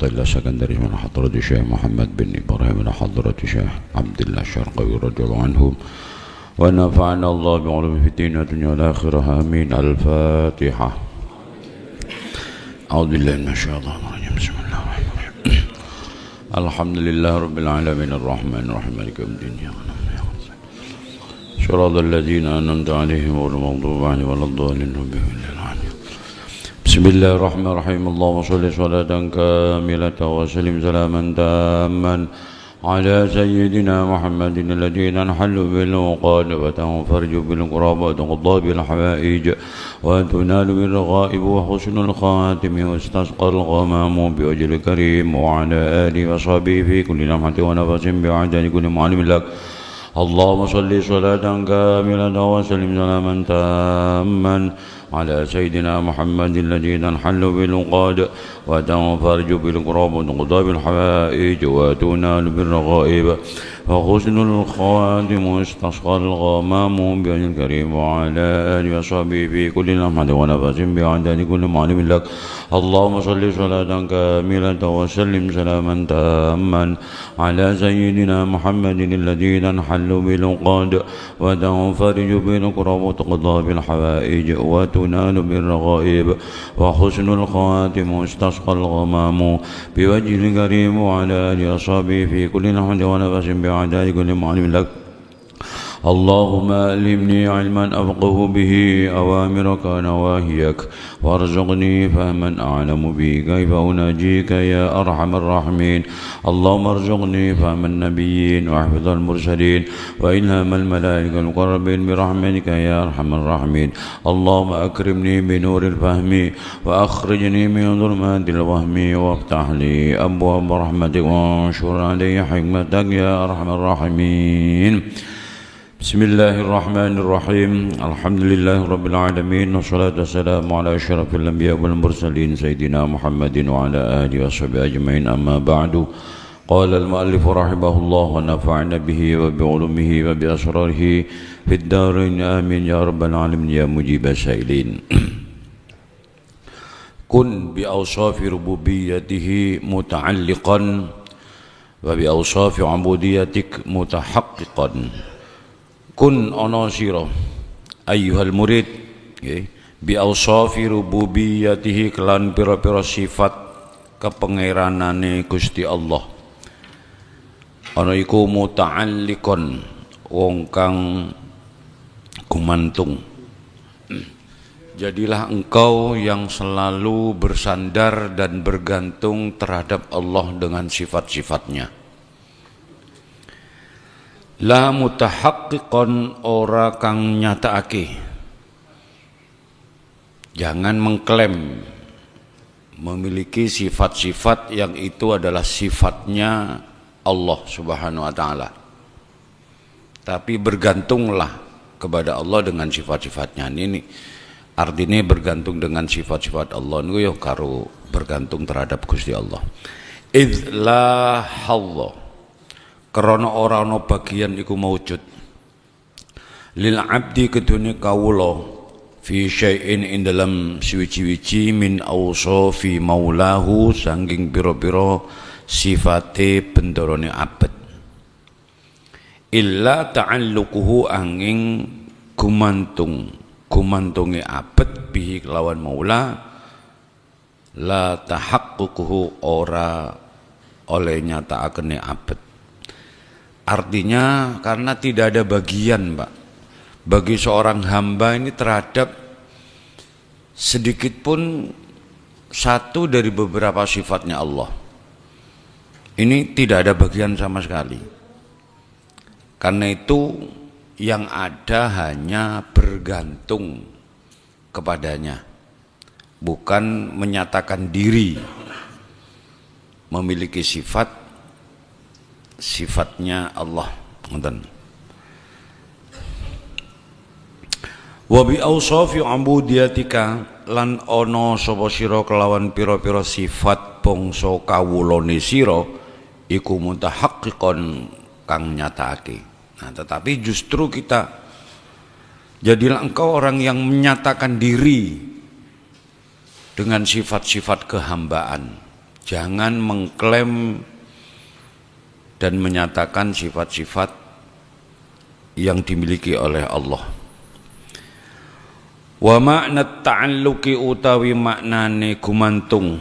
الله السكندري من حضرة الشيخ محمد بن إبراهيم من حضرة الشيخ عبد الله الشرقاوي رضي الله عنهم ونفعنا الله بعلوم في الدين والدنيا والآخرة آمين. الفاتحة. أعوذ بالله من الشيطان الرجيم. بسم الله الرحمن الرحيم. الحمد لله رب العالمين الرحمن الرحيم مالك يوم الدين صراط الذين أنعمت عليهم غير المغضوب عليهم ولا الضالين. بسم الله الرحمن الرحيم. اللهم صل صلاة كاملة وسلم سلاما تاما على سيدنا محمد الذي تنحل بالعقد وتنفرج بالقراب وتقضى بالحوائج وتنال بالرغائب وحسن الخاتم واستسقى الغمام بوجه الكريم وعلى آله وصحبه في كل لمحة ونفس بعدد كل معلم لك. اللهم صل صلاة كاملة وسلم سلاما تاما على سيدنا محمد الذي تنحل بالعقد وتنفرج بالقراب وتقضى بالحوائج وتنال بالرغائب وحسن الخاتم واستسقى الغمام بوجه الكريم وعلى آله وصحبه في كل لمحة ونفس بعدد كل معلم لك. اللهم صل صلاة كاملة وسلم سلاما تاما على سيدنا محمد الذي تنحل بالعقد وتنفرج بالقراب وتقضى بالحوائج وتنال بالرغائب وحسن الخاتم واستسقى الغمام بوجه الكريم وعلى آله وصحبه في كل لمحة ونفس بعدد كل معلم لك. اللهم ألهمني علما أفقه به أوامرك ونواهيك وارزقني فهما أعلم به كيف أناجيك يا أرحم الراحمين. اللهم ارزقني فهم النبيين وحفظ المرسلين وإلهام الملائكة المقربين برحمتك يا أرحم الراحمين. اللهم أكرمني بنور الفهم وأخرجني من ظلمات الوهم وافتح لي أبواب رحمتك وانشر علي حكمتك يا أرحم الراحمين. بسم الله الرحمن الرحيم. الحمد لله رب العالمين والصلاة والسلام على أشرف الأنبياء والمرسلين سيدنا محمد وعلى آله وصحبه أجمعين. أما بعد. قال المؤلف رحمه الله ونفعنا به وبعلومه وبأسراره في الدارين آمين يا رب العالمين يا مجيب السائلين. كن بأوصاف ربوبيته متعلقا وبأوصاف عبوديتك متحققا. Kun ono siro ayyuhal murid bi awsafi rububiyatihi kelan pira-pira sifat kepengeranane Gusti Allah ana iku muta'alliqon wong kang gumantung. Jadilah engkau yang selalu bersandar dan bergantung terhadap Allah dengan sifat-sifatnya. La mutahaqqiqan ora kang nyataake. Jangan mengklaim memiliki sifat-sifat yang itu adalah sifatnya Allah Subhanahu wa taala. Tapi bergantunglah kepada Allah dengan sifat-sifatnya. Ini artinya bergantung dengan sifat-sifat Allah niku ya karo bergantung terhadap Gusti Allah. Idz la Allah karena ora ana bagian iku maujud lil abdi kedune kawula fi syai'in ing dalam suwi-wiji min awsafi maulahu sanging pira-pira sifate bendarane abad illa ta'alluquhu angin gumantunge abad bihi kelawan maula la tahaqququhu ora oleh nyatakake abad. Artinya karena tidak ada bagian Pak bagi seorang hamba ini terhadap sedikit pun satu dari beberapa sifatnya Allah. Ini tidak ada bagian sama sekali. Karena itu yang ada hanya bergantung kepadanya, bukan menyatakan diri memiliki sifatnya Allah. Wa bi awsafi ubudiyatika lan ana sapa sira kelawan pira-pira sifat bangsa kawulane sira iku mutahaqqiqon kang nyatakake. Nah, tetapi justru jadilah engkau orang yang menyatakan diri dengan sifat-sifat kehambaan. Jangan mengklaim dan menyatakan sifat-sifat yang dimiliki oleh Allah. Wa makna ta'alluqi utawi maknane gumantung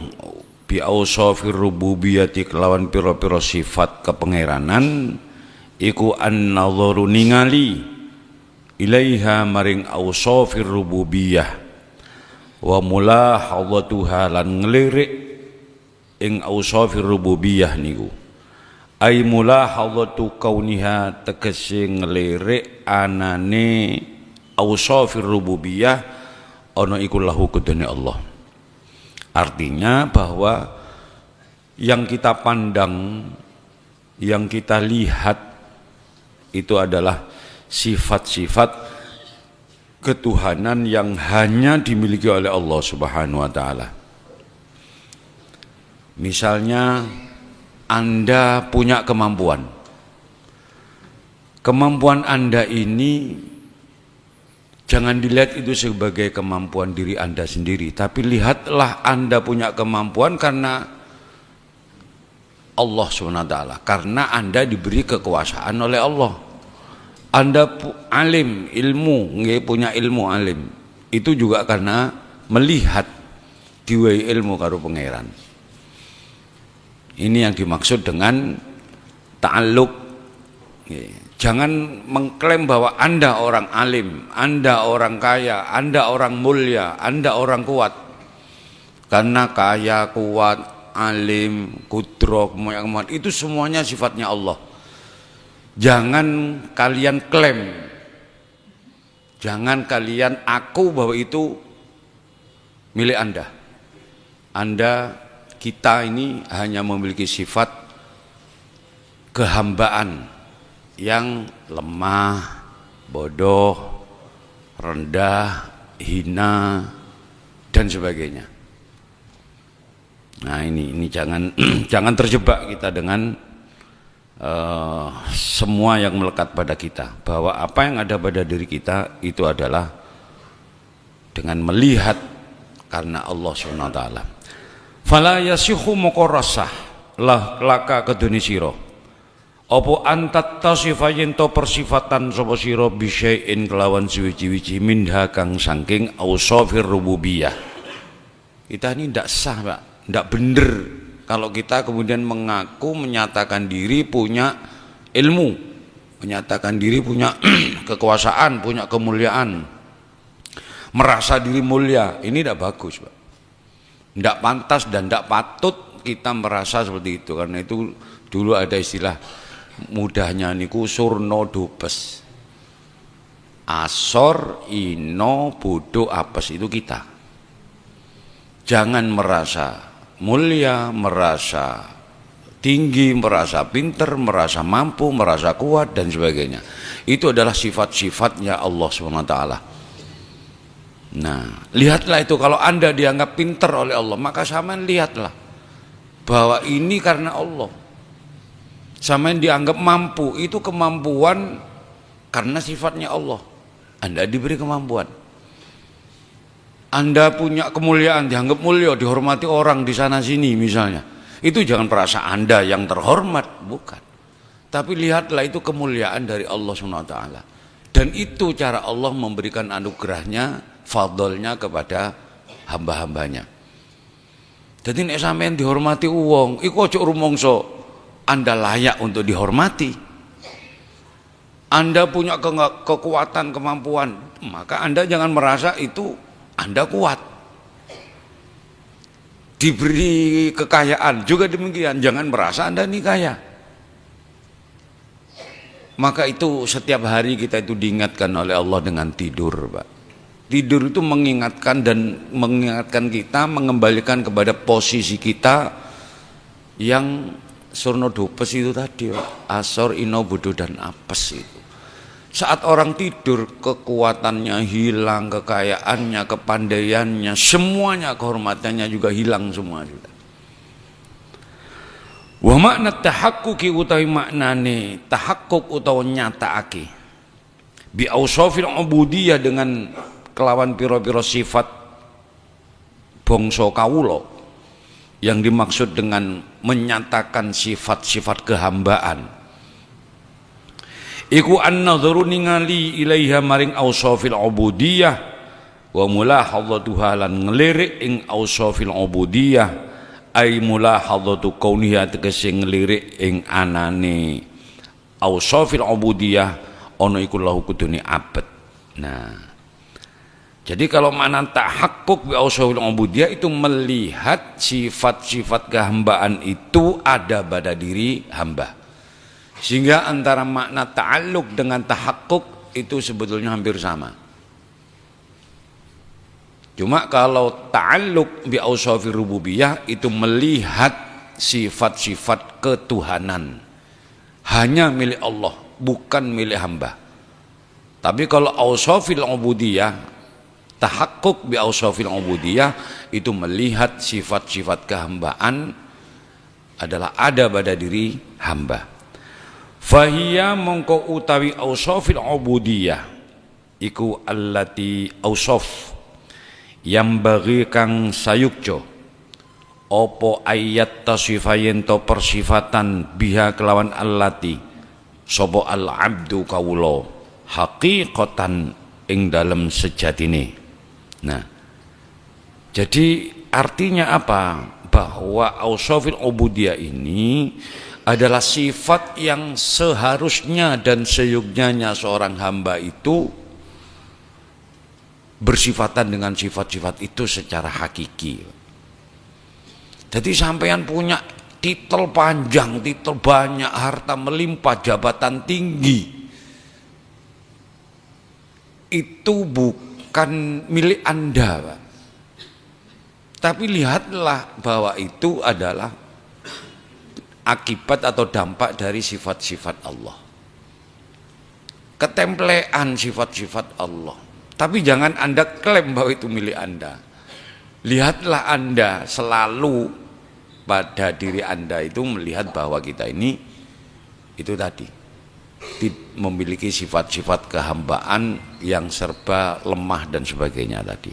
bi ausafir rububiyyati kelawan pira-pira sifat kepangeranan iku an-nadharu ningali ilaiha maring ausafir rububiyyah wa mulahadhatuha lan ngelirik ing ausafir rububiyyah niku ay mulahadhatu kauniha tegese ngelirik anane ausafir rububiyyah ana iku lahu kedene Allah. Artinya bahwa yang kita pandang, yang kita lihat itu adalah sifat-sifat ketuhanan yang hanya dimiliki oleh Allah Subhanahu wa taala. Misalnya Anda punya kemampuan. Kemampuan Anda ini jangan dilihat itu sebagai kemampuan diri Anda sendiri, tapi lihatlah Anda punya kemampuan karena Allah SWT, karena Anda diberi kekuasaan oleh Allah. Anda alim, ilmu, punya ilmu alim, itu juga karena melihat diwehi ilmu karo pangeran. Ini yang dimaksud dengan ta'alluq. Jangan mengklaim bahwa Anda orang alim, Anda orang kaya, Anda orang mulia, Anda orang kuat. Karena kaya, kuat, alim, kudro, itu semuanya sifatnya Allah. Jangan kalian klaim, jangan kalian aku bahwa itu milik Anda. Anda, kita ini hanya memiliki sifat kehambaan yang lemah, bodoh, rendah, hina, dan sebagainya. Nah ini jangan jangan terjebak kita dengan semua yang melekat pada kita, bahwa apa yang ada pada diri kita itu adalah dengan melihat karena Allah SWT. Fala yasihu muqarrasah laka keduni sira apa antat tasifayin to persifatan sapa sira bisyai'in kelawan suwi-wiji minha kang saking ausafir rububiyah. Kita ini tidak sah, Pak, tidak bener kalau kita kemudian mengaku menyatakan diri punya ilmu, menyatakan diri punya kekuasaan, punya kemuliaan, merasa diri mulia. Ini tidak bagus, Pak, tidak pantas dan tidak patut kita merasa seperti itu. Karena itu dulu ada istilah mudahnya niku surno dupes, asor ino bodo apes, itu kita. Jangan merasa mulia, merasa tinggi, merasa pinter, merasa mampu, merasa kuat dan sebagainya. Itu adalah sifat-sifatnya Allah SWT. Nah, lihatlah itu, kalau Anda dianggap pinter oleh Allah, maka sampean lihatlah bahwa ini karena Allah. Sama yang dianggap mampu, itu kemampuan karena sifatnya Allah. Anda diberi kemampuan. Anda punya kemuliaan, dianggap mulia, dihormati orang di sana sini misalnya. Itu jangan merasa Anda yang terhormat, bukan. Tapi lihatlah itu kemuliaan dari Allah SWT. Dan itu cara Allah memberikan anugerahnya, fadlnya kepada hamba-hambanya. Jadi nek sampean dihormati wong, iku aja rumangsa Anda layak untuk dihormati. Anda punya kekuatan, kemampuan, maka Anda jangan merasa itu Anda kuat. Diberi kekayaan juga demikian, jangan merasa Anda ini kaya. Maka itu setiap hari kita itu diingatkan oleh Allah dengan tidur, Pak. Tidur itu mengingatkan kita, mengembalikan kepada posisi kita yang surno dupes itu tadi, Pak. Asor, ino, bodo, dan apes itu. Saat orang tidur, kekuatannya hilang, kekayaannya, kepandaiannya, semuanya, kehormatannya juga hilang semua sudah. Wa makna tahakkuki utawi maknane tahakkuk utawa nyataake bi ausafil ubudiyah dengan kelawan pira-pira sifat bangsa kawula yang dimaksud dengan menyatakan sifat-sifat kehambaan iku an-nadharu ningali ilaiha maring ausafil ubudiyah wa mulahadzatuha lan ngelirik ing ausafil ubudiyah ay mulahadzatu kauniha tegese ngelirik ing anane ausafil ubudiyah ana iku lahu kudune abad. Nah, jadi kalau makna tahakkuk bi ausafil ubudiyah itu melihat sifat-sifat kehambaan itu ada pada diri hamba. Sehingga antara makna ta'alluq dengan tahakkuk itu sebetulnya hampir sama. Cuma kalau ta'alluq bi ausafir rububiyah itu melihat sifat-sifat ketuhanan hanya milik Allah, bukan milik hamba. Tapi kalau ausafil ubudiyah, tahakkuk bi ausafil ubudiyah itu melihat sifat-sifat kehambaan adalah ada pada diri hamba. Fahiya mongko utawi ausafil ubudiyah iku allati ausaf yang bagi kang sayukjo opo ayat tasifayen to persifatan biha kelawan allati sopo al abdu kawulo haqiqatan ing dalam sejatine. Nah, jadi artinya apa? Bahwa ausafil ubudiyah ini adalah sifat yang seharusnya dan seyugnanya seorang hamba itu bersifatan dengan sifat-sifat itu secara hakiki. Jadi sampean punya titel panjang, titel banyak, harta melimpah, jabatan tinggi, itu bukan milik Anda, Pak. Tapi lihatlah bahwa itu adalah akibat atau dampak dari sifat-sifat Allah, ketemplean sifat-sifat Allah. Tapi jangan Anda klaim bahwa itu milik Anda. Lihatlah Anda selalu pada diri Anda itu melihat bahwa kita ini itu tadi memiliki sifat-sifat kehambaan yang serba lemah dan sebagainya tadi.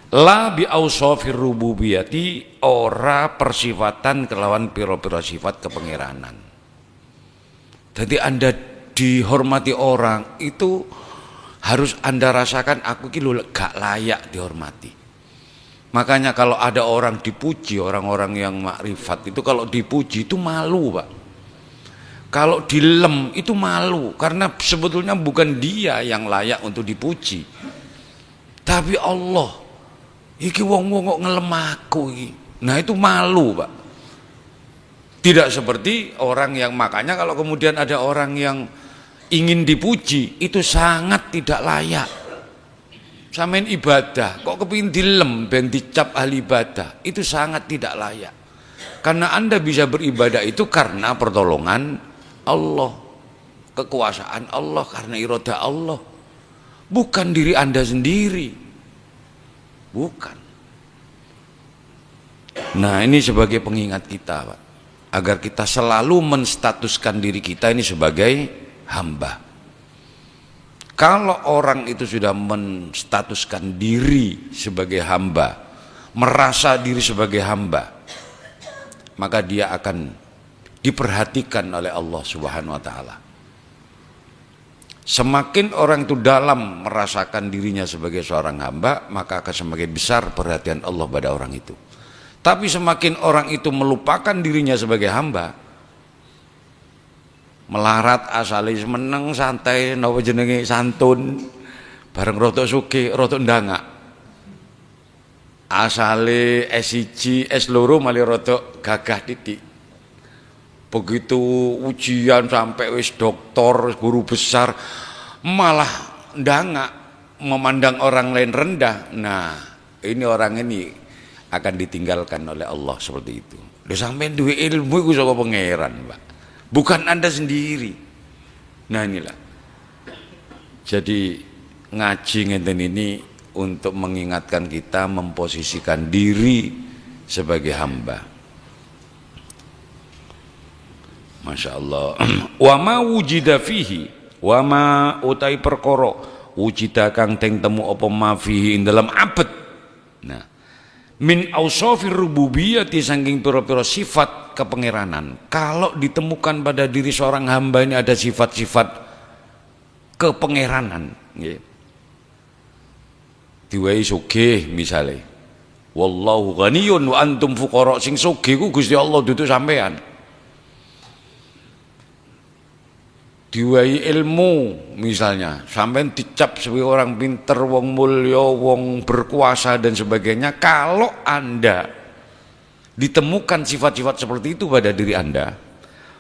La bi ausafir rububiyati, ora persifatan kelawan pira-pira sifat kepengeranan. Jadi Anda dihormati orang itu harus Anda rasakan aku ki gak layak dihormati. Makanya kalau ada orang dipuji, orang-orang yang makrifat itu kalau dipuji itu malu, Pak. Kalau dilem itu malu, karena sebetulnya bukan dia yang layak untuk dipuji, tapi Allah. Iki wong-wong kok ngelem aku iki. Nah itu malu, Pak. Tidak seperti orang yang, makanya kalau kemudian ada orang yang ingin dipuji itu sangat tidak layak. Samain ibadah kok kepingin dilem ben dicap ahli ibadah, itu sangat tidak layak. Karena Anda bisa beribadah itu karena pertolongan Allah, kekuasaan Allah, karena iradah Allah, bukan diri Anda sendiri, bukan. Nah ini sebagai pengingat kita, Pak, agar kita selalu menstatuskan diri kita ini sebagai hamba. Kalau orang itu sudah menstatuskan diri sebagai hamba, merasa diri sebagai hamba, maka dia akan diperhatikan oleh Allah Subhanahu wa taala. Semakin orang itu dalam merasakan dirinya sebagai seorang hamba, maka akan semakin besar perhatian Allah pada orang itu. Tapi semakin orang itu melupakan dirinya sebagai hamba, melarat asale meneng santai napa jenenge santun, bareng rotok sugih rotok ndangak, asale S1 S2 malih rotok gagah titik. Begitu ujian sampai wis doktor, guru besar, malah ndangak, memandang orang lain rendah. Nah ini orang ini akan ditinggalkan oleh Allah seperti itu. Lho sampeyan duwe ilmu iku saka pangeran, Pak, bukan Anda sendiri. Nah inilah, jadi ngaji ngeten ini untuk mengingatkan kita memposisikan diri sebagai hamba. Masya Allah. Wa ma wujida fihi, wa ma utai perkara wujida kang teng temu apa ma fihi ing dalam abad. Nah min ausafir rububiyyati saking pira-pira sifat kepengeranan. Kalau ditemukan pada diri seorang hamba ini ada sifat-sifat kepengeranan, nggih. Diwai sugih misale. Wallahu ghaniyun wa antum fuqara, sing sugih ku Gusti Allah dudu sampean. Diwai ilmu misalnya, sampean dicap sebagai orang pinter, wong mulya, wong berkuasa dan sebagainya. Kalau Anda ditemukan sifat-sifat seperti itu pada diri Anda,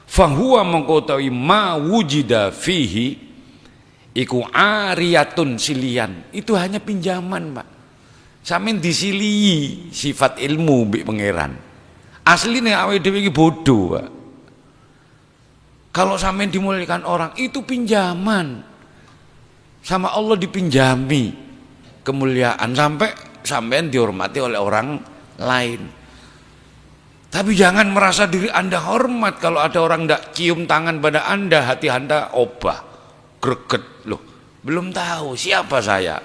fahuwa mengkotawi ma wujida fihi iku ariyatun silian, itu hanya pinjaman, Pak. Sampeyan disilii sifat ilmu mbek pangeran. Asline awake dhewe iki bodoh, Pak. Kalau sampeyan dimuliakan orang itu pinjaman. Sama Allah dipinjami kemuliaan sampai sampeyan dihormati oleh orang lain. Tapi jangan merasa diri Anda hormat kalau ada orang ndak cium tangan pada Anda, hati Anda obah, greget. Loh, belum tahu siapa saya.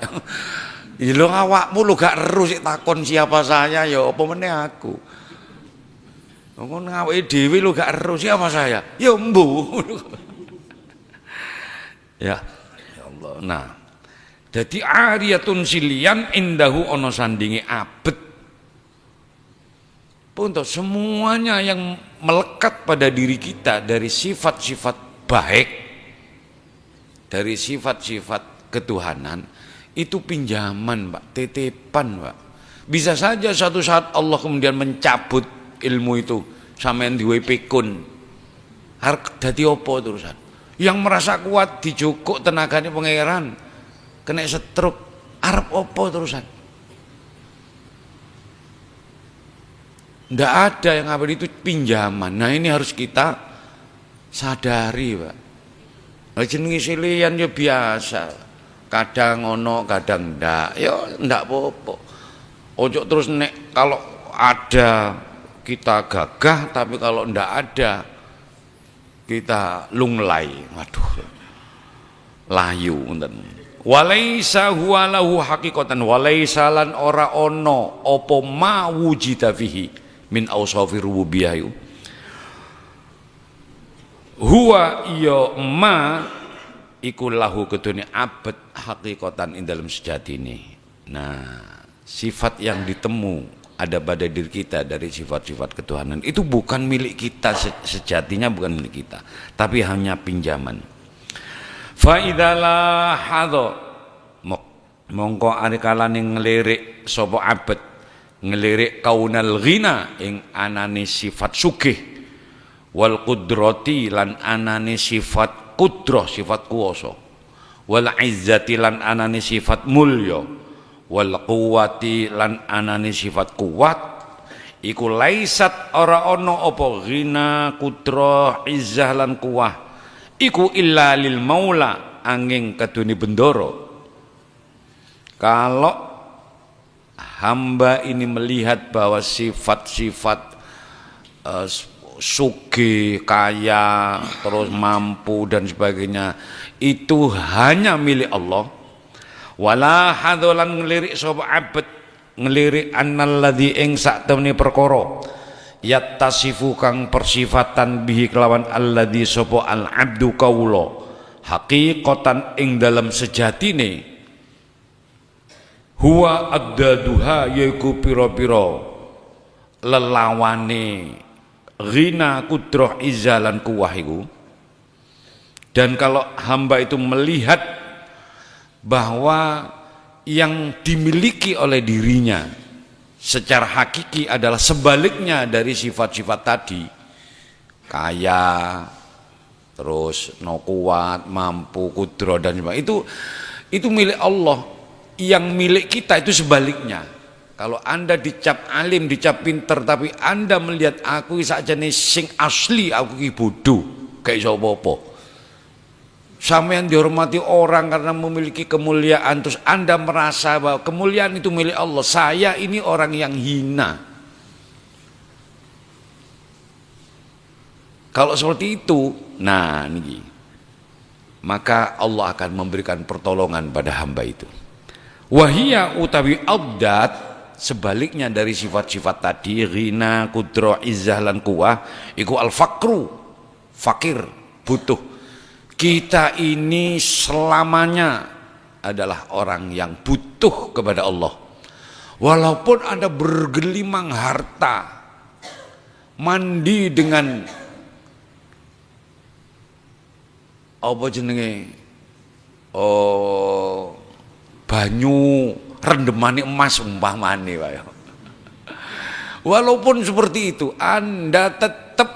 Ya lo awakmu lo gak eru sik takon siapa saya, ya apa meneh aku. Ngono ngawake dhewe lo gak eru siapa saya. Ya mbu. Ya, ya Allah. Nah, dadi ariyatun silian indahu ana sandinge abet. Untuk semuanya yang melekat pada diri kita dari sifat-sifat baik, dari sifat-sifat ketuhanan, itu pinjaman, Pak, titipan, Pak. Bisa saja suatu saat Allah kemudian mencabut ilmu itu, sampeyan duwe pikun. Arep dadi apa terusan? Yang merasa kuat dijukuk tenagane pangeran, kena stroke, arep apa terusan? Ndak ada yang apa itu pinjaman. Nah, ini harus kita sadari, Pak. Jenenge silian ya biasa. Kadang ono, kadang ndak. Ya ndak apa-apa. Ojo terus nek kalau ada kita gagah, tapi kalau ndak ada kita lunglai. Waduh. Layu ngoten. Walaisa huwa lahu haqiqatan, walaisa lan ora ono apa ma wujida fihi min awsafi rububiyyah. Huwa ya ma iku lahu kedune abad hakikatan ing dalam sejatine. Nah, sifat yang ditemu ada pada diri kita dari sifat-sifat ketuhanan itu bukan milik kita, sejatinya bukan milik kita, tapi hanya pinjaman. Fa idzalah hadza mongko arikalane ngelirik sapa abad, ngelirik kaunal ghina ing anane sifat sugih, wal qudrati lan anane sifat kudrah, sifat kuwasa, wal izzati lan anane sifat mulya, wal quwwati lan anane sifat kuat, iku laisat ora ana apa ghina, kudrah, izzah lan kuwah, iku illa lil maula angin kedune bendoro. Kalau hamba ini melihat bahwa sifat-sifat sugih, kaya, terus mampu dan sebagainya itu hanya milik Allah, wala hadzolan ngelirik sapa abad, ngelirik annalladzi ing sak temene perkara yattasifu kang persifatan bihi kelawan alladzi sapa al abdu kaula haqiqatan ing dalam sejatine, huwa addaduha yaiku pira-pira lelawane ghina, kudrah, izalan, kuwah iku. Dan kalau hamba itu melihat bahwa yang dimiliki oleh dirinya secara hakiki adalah sebaliknya dari sifat-sifat tadi, kaya, terus no kuat, mampu, kudrah dan sebagainya, itu milik Allah. Yang milik kita itu sebaliknya. Kalau Anda dicap alim, dicap pinter, tapi Anda melihat aku sakjane sing asli, aku ki bodoh, kayak iso apa-apa. Sampeyan dihormati orang karena memiliki kemuliaan, terus Anda merasa bahwa kemuliaan itu milik Allah. Saya ini orang yang hina. Kalau seperti itu, nah ini, maka Allah akan memberikan pertolongan pada hamba itu. Wahia utawi abdat sebaliknya dari sifat-sifat tadi, ghina, kudro, izzah lan quwah, iku al-faqru, fakir, butuh. Kita ini selamanya adalah orang yang butuh kepada Allah. Walaupun Anda bergelimang harta, mandi dengan apa jenenge, banyu rendemane emas umpamane wae. Walaupun seperti itu, Anda tetap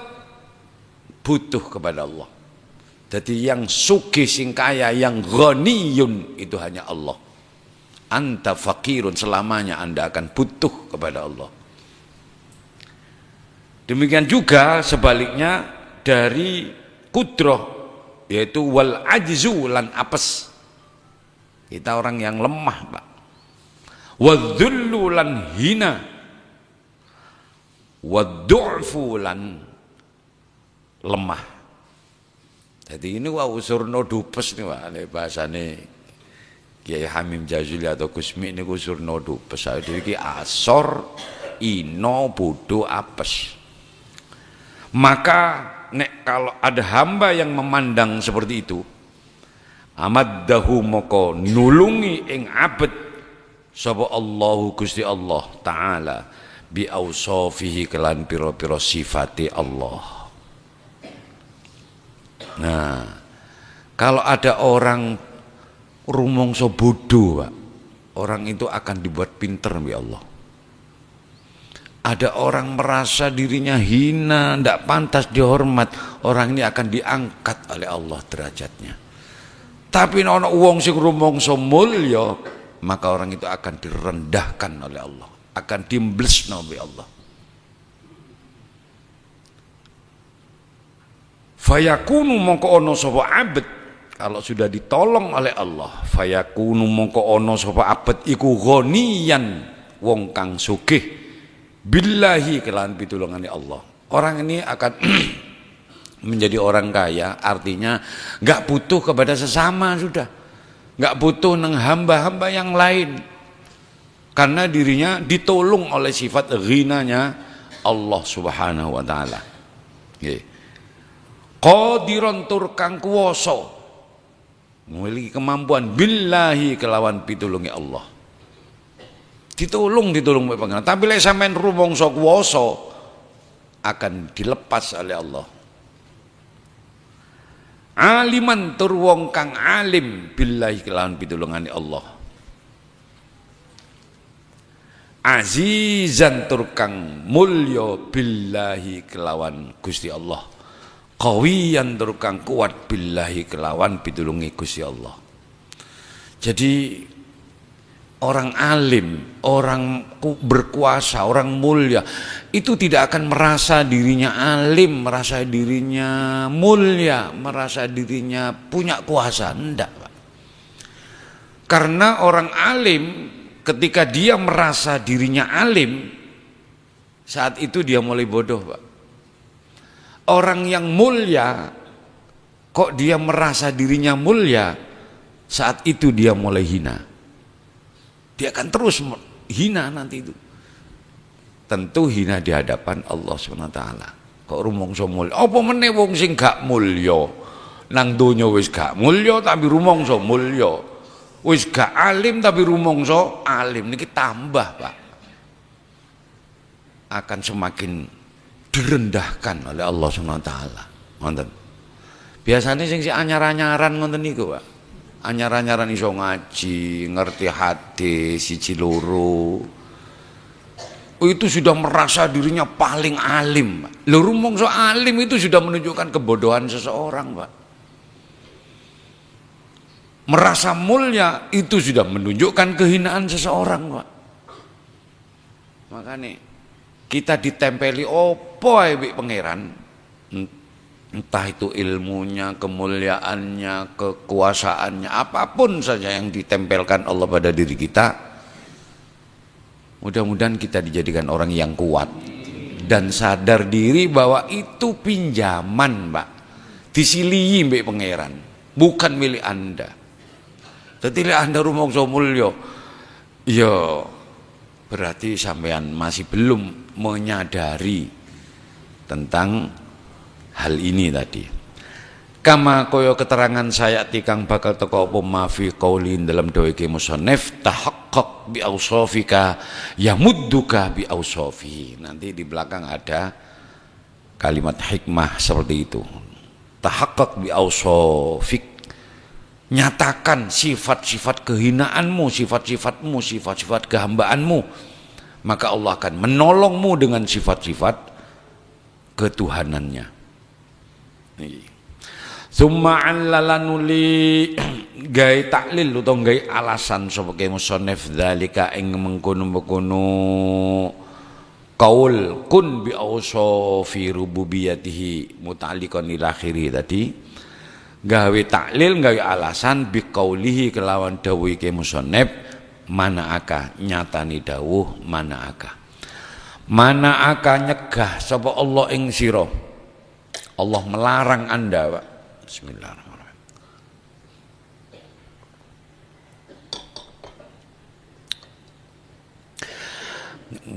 butuh kepada Allah. Jadi yang sugih sing kaya, yang ghaniyun itu hanya Allah. Anta fakirun, selamanya Anda akan butuh kepada Allah. Demikian juga sebaliknya dari kudrah, yaitu wal ajzu lan apes. Kita orang yang lemah, Pak. Wadzullu lan hina. Waddu'fu lan lemah. Jadi ini usurno dupes nih, Pak. Ini bahasane Kiai Hamim Jazuli atau Gusmi ini usurno dupes. Iki asor, ino, bodo, apes. Maka nek kalau ada hamba yang memandang seperti itu, amaddahu moko nulungi ing abad sapa Allahu Gusti Allah taala bi ausafihi kelan pira-pira sifati Allah. Nah, kalau ada orang rumangsa bodoh, Pak, orang itu akan dibuat pinter oleh Allah. Ada orang merasa dirinya hina, tidak pantas dihormat, orang ini akan diangkat oleh Allah derajatnya. Tapi ana wong sing rumangsa mulya, maka orang itu akan direndahkan oleh Allah, akan dimblesno oleh Allah. Fayakunu mongko ono sapa abet, kalau sudah ditolong oleh Allah, fayakunu mongko ono sapa abet iku ghaniyan, wong kang sugih billahi kelawan pitulungane Allah. Orang ini akan menjadi orang kaya, artinya nggak butuh kepada sesama, sudah nggak butuh nang hamba-hamba yang lain, karena dirinya ditolong oleh sifat ghinanya Allah subhanahu wa ta'ala. Qadiran tur kang kuwasa, memiliki kemampuan billahi kelawan pitulungi Allah. Ditolong oleh pangeran. Tapi lek sampean rumangsa kuwasa akan dilepas oleh Allah. Aliman tur wong kang alim billahi kelawan pitulungane Allah. Azizan tur kang mulya billahi kelawan Gusti Allah. Qawiyan tur kang kuat billahi kelawan pitulungi Gusti Allah. Jadi orang alim, orang berkuasa, orang mulia itu tidak akan merasa dirinya alim, merasa dirinya mulia, merasa dirinya punya kuasa, enggak, Pak. Karena orang alim ketika dia merasa dirinya alim, saat itu dia mulai bodoh, Pak. Orang yang mulia kok dia merasa dirinya mulia, saat itu dia mulai hina. Dia akan terus hina nanti itu. Tentu hina di hadapan Allah SWT. Kok rumangsa mulya? Apa meneh wong sing gak mulya? Nang donya wis gak mulya tapi rumangsa mulya. Wis gak alim tapi rumangsa alim. Niki tambah, Pak. Akan semakin direndahkan oleh Allah SWT. Ngoten. Biasanya sing si anyar-anyaran ngoten niku, Pak. Anyar-anyaran iso ngaji, ngerti hadis siji loro, itu sudah merasa dirinya paling alim. Lho rumangsa alim itu sudah menunjukkan kebodohan seseorang, Pak. Merasa mulia itu sudah menunjukkan kehinaan seseorang, Pak. Makanya kita ditempeli opo ae mbek pangeran, entah itu ilmunya, kemuliaannya, kekuasaannya, apapun saja yang ditempelkan Allah pada diri kita, mudah-mudahan kita dijadikan orang yang kuat dan sadar diri bahwa itu pinjaman, Pak, disilihi mbek pangeran, bukan milik Anda. Jadi Anda rumangsa mulya, ya berarti sampean masih belum menyadari tentang hal ini tadi. Kama koyo keterangan saya tikang bakal teko apa ma fi qaulin dalam doa ke musannif tahaqqaq bi ausafika yamudduka bi ausafihi. Nanti di belakang ada kalimat hikmah seperti itu. Tahaqqaq bi ausafik, nyatakan sifat-sifat kehinaanmu, sifat-sifatmu, sifat-sifat kehambaanmu, maka Allah akan menolongmu dengan sifat-sifat ketuhanannya. Summa allalanuli gai taklil utawa gai alasan sapa ke musannif dzalika ing mengkono-mengkono qaul kun bi awsafi rububiyatihi muta'alliqan ila akhiri tadi, gawe taklil gawe alasan bi qaulihi kelawan dawuh ke musannif mana aka nyatani dawuh mana aka nyegah sapa Allah ing sira. Allah melarang Anda, Pak. Bismillahirrahmanirrahim.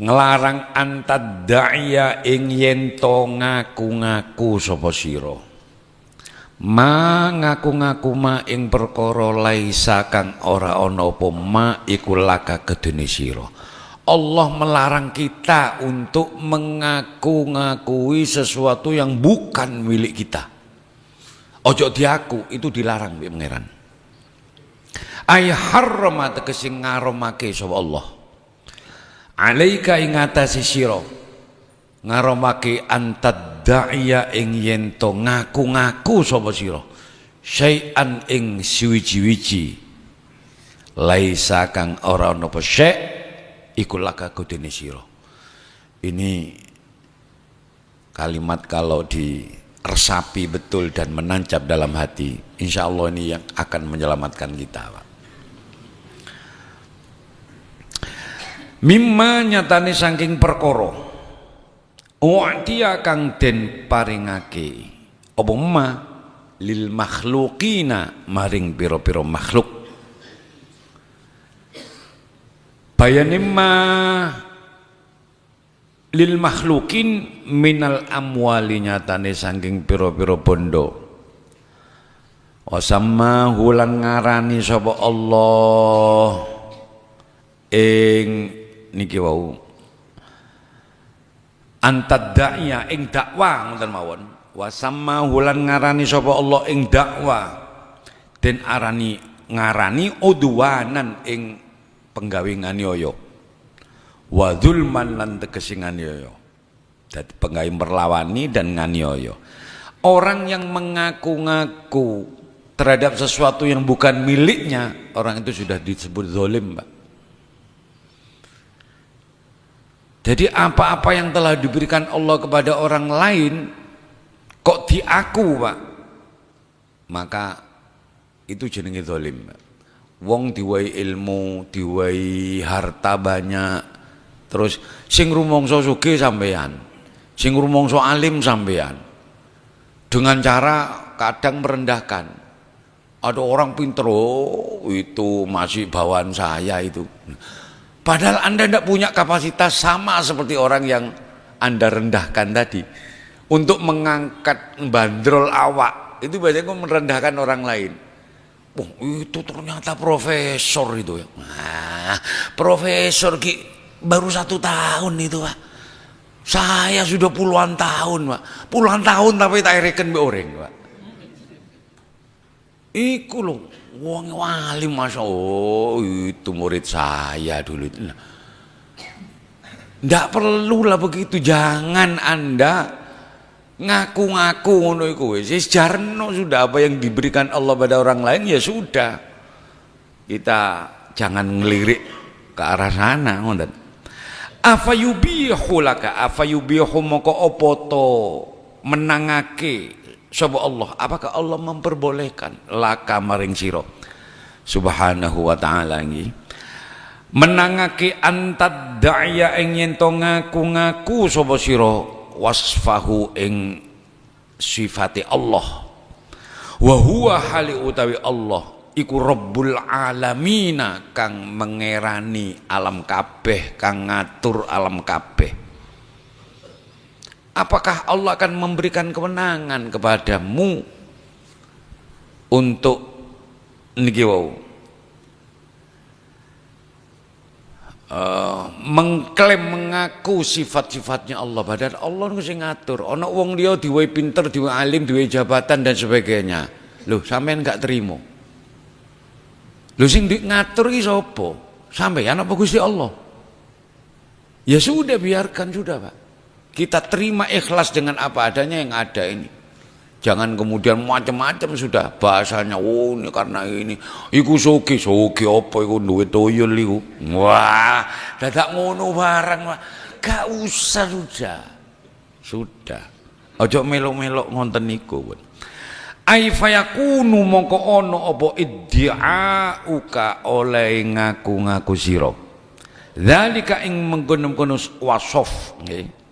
Ngelarang antad da'iya ing yento ngaku-ngaku sapa sira. Ma ngaku-ngaku ma ing perkara laisa kang ora ana apa ma iku laka kedene sira. Allah melarang kita untuk mengaku-ngakui sesuatu yang bukan milik kita. Ojo diaku, itu dilarang mbek pangeran. Ay harrama tegese ngaromake sapa Allah. Alaika ing atase sira ngaromake antad da'iya ing yen to ngaku-ngaku sapa sira syai'an ing suwiji-wiji laisa kang ora ana apa syai' iku laka kudene sira. Ini kalimat kalau diresapi betul dan menancap dalam hati, insya Allah ini yang akan menyelamatkan kita, Pak. Mimma nyatane saking perkara u'tiya kang den paringake apa ma lil makhluqina maring pira-pira makhluk. Bayane ma lil makhluqin minal amwali nyatane saking pira-pira bondo. Wasamma hulan ngarani sapa Allah ing niki wau antad da'iya ing dakwah ngoten mawon. Wasamma hulan ngarani sapa Allah ing dakwah den arani ngarani udwanan ing penggawe nganiaya wa dzulman lan tegese nganiaya. Dadi penggawe merlawani dan nganiaya. Orang yang mengaku-ngaku terhadap sesuatu yang bukan miliknya, orang itu sudah disebut zalim, Pak. Jadi apa-apa yang telah diberikan Allah kepada orang lain kok diaku, Pak, maka itu jenenge zalim, Pak. Wong diwai ilmu, diwai harta banyak, terus sing rumangsa sugih sampean, sing rumangsa alim sampean, dengan cara kadang merendahkan. Ada orang pinter, oh itu masih bawaan saya itu. Padahal Anda tidak punya kapasitas sama seperti orang yang Anda rendahkan tadi. Untuk mengangkat bandrol awak, itu biasanya merendahkan orang lain. Oh, itu ternyata profesor itu ya. Nah, profesor baru 1 tahun itu, Pak. Saya sudah puluhan tahun, Pak. Puluhan tahun tapi tak reken mbek orang, Pak. Iku loh. Wong wali masa itu murid saya dulu. Ndak perlulah begitu, jangan Anda ngaku-ngaku ngono iku wis jarno sudah, apa yang diberikan Allah pada orang lain ya sudah. Kita jangan ngelirik ke arah sana ngoten. Afayubihu laka afayubihu moko apa to menangake sapa Allah, apakah Allah memperbolehkan laka maring sira subhanahu wa ta'ala nggih menangake antad da'iya ing yen to ngaku-ngaku sapa sira wasfahu ing sifate Allah wa huwa hali utawi Allah iku Rabbul Alamina kang mengerani alam kabeh, kang ngatur alam kabeh. Apakah Allah akan memberikan kemenangan kepadamu untuk niki wau mengklaim mengaku sifat-sifatnya Allah, padahal Allah niku sing ngatur. Ana wong liya diwe pinter, diwe alim, diwe jabatan dan sebagainya. Loh, sampean gak terima. Loh, sing ngatur iki sapa? Sampeyan apa Gusti Allah? Ya sudah, biarkan sudah, Pak. Kita terima ikhlas dengan apa adanya yang ada ini. Jangan kemudian macam-macam sudah bahasanya. Oh, ini karena ini. Iku soge apa iku duwe toyol iku. Wah, dadak ngono barang. Gak usah sudah. Sudah. Aja melok-melok ngonten niku. Ai fayakunu mongko ana apa iddi'auka oleh ngaku-ngaku sira. Dzalika ing mengkono-kono wasof, nggih.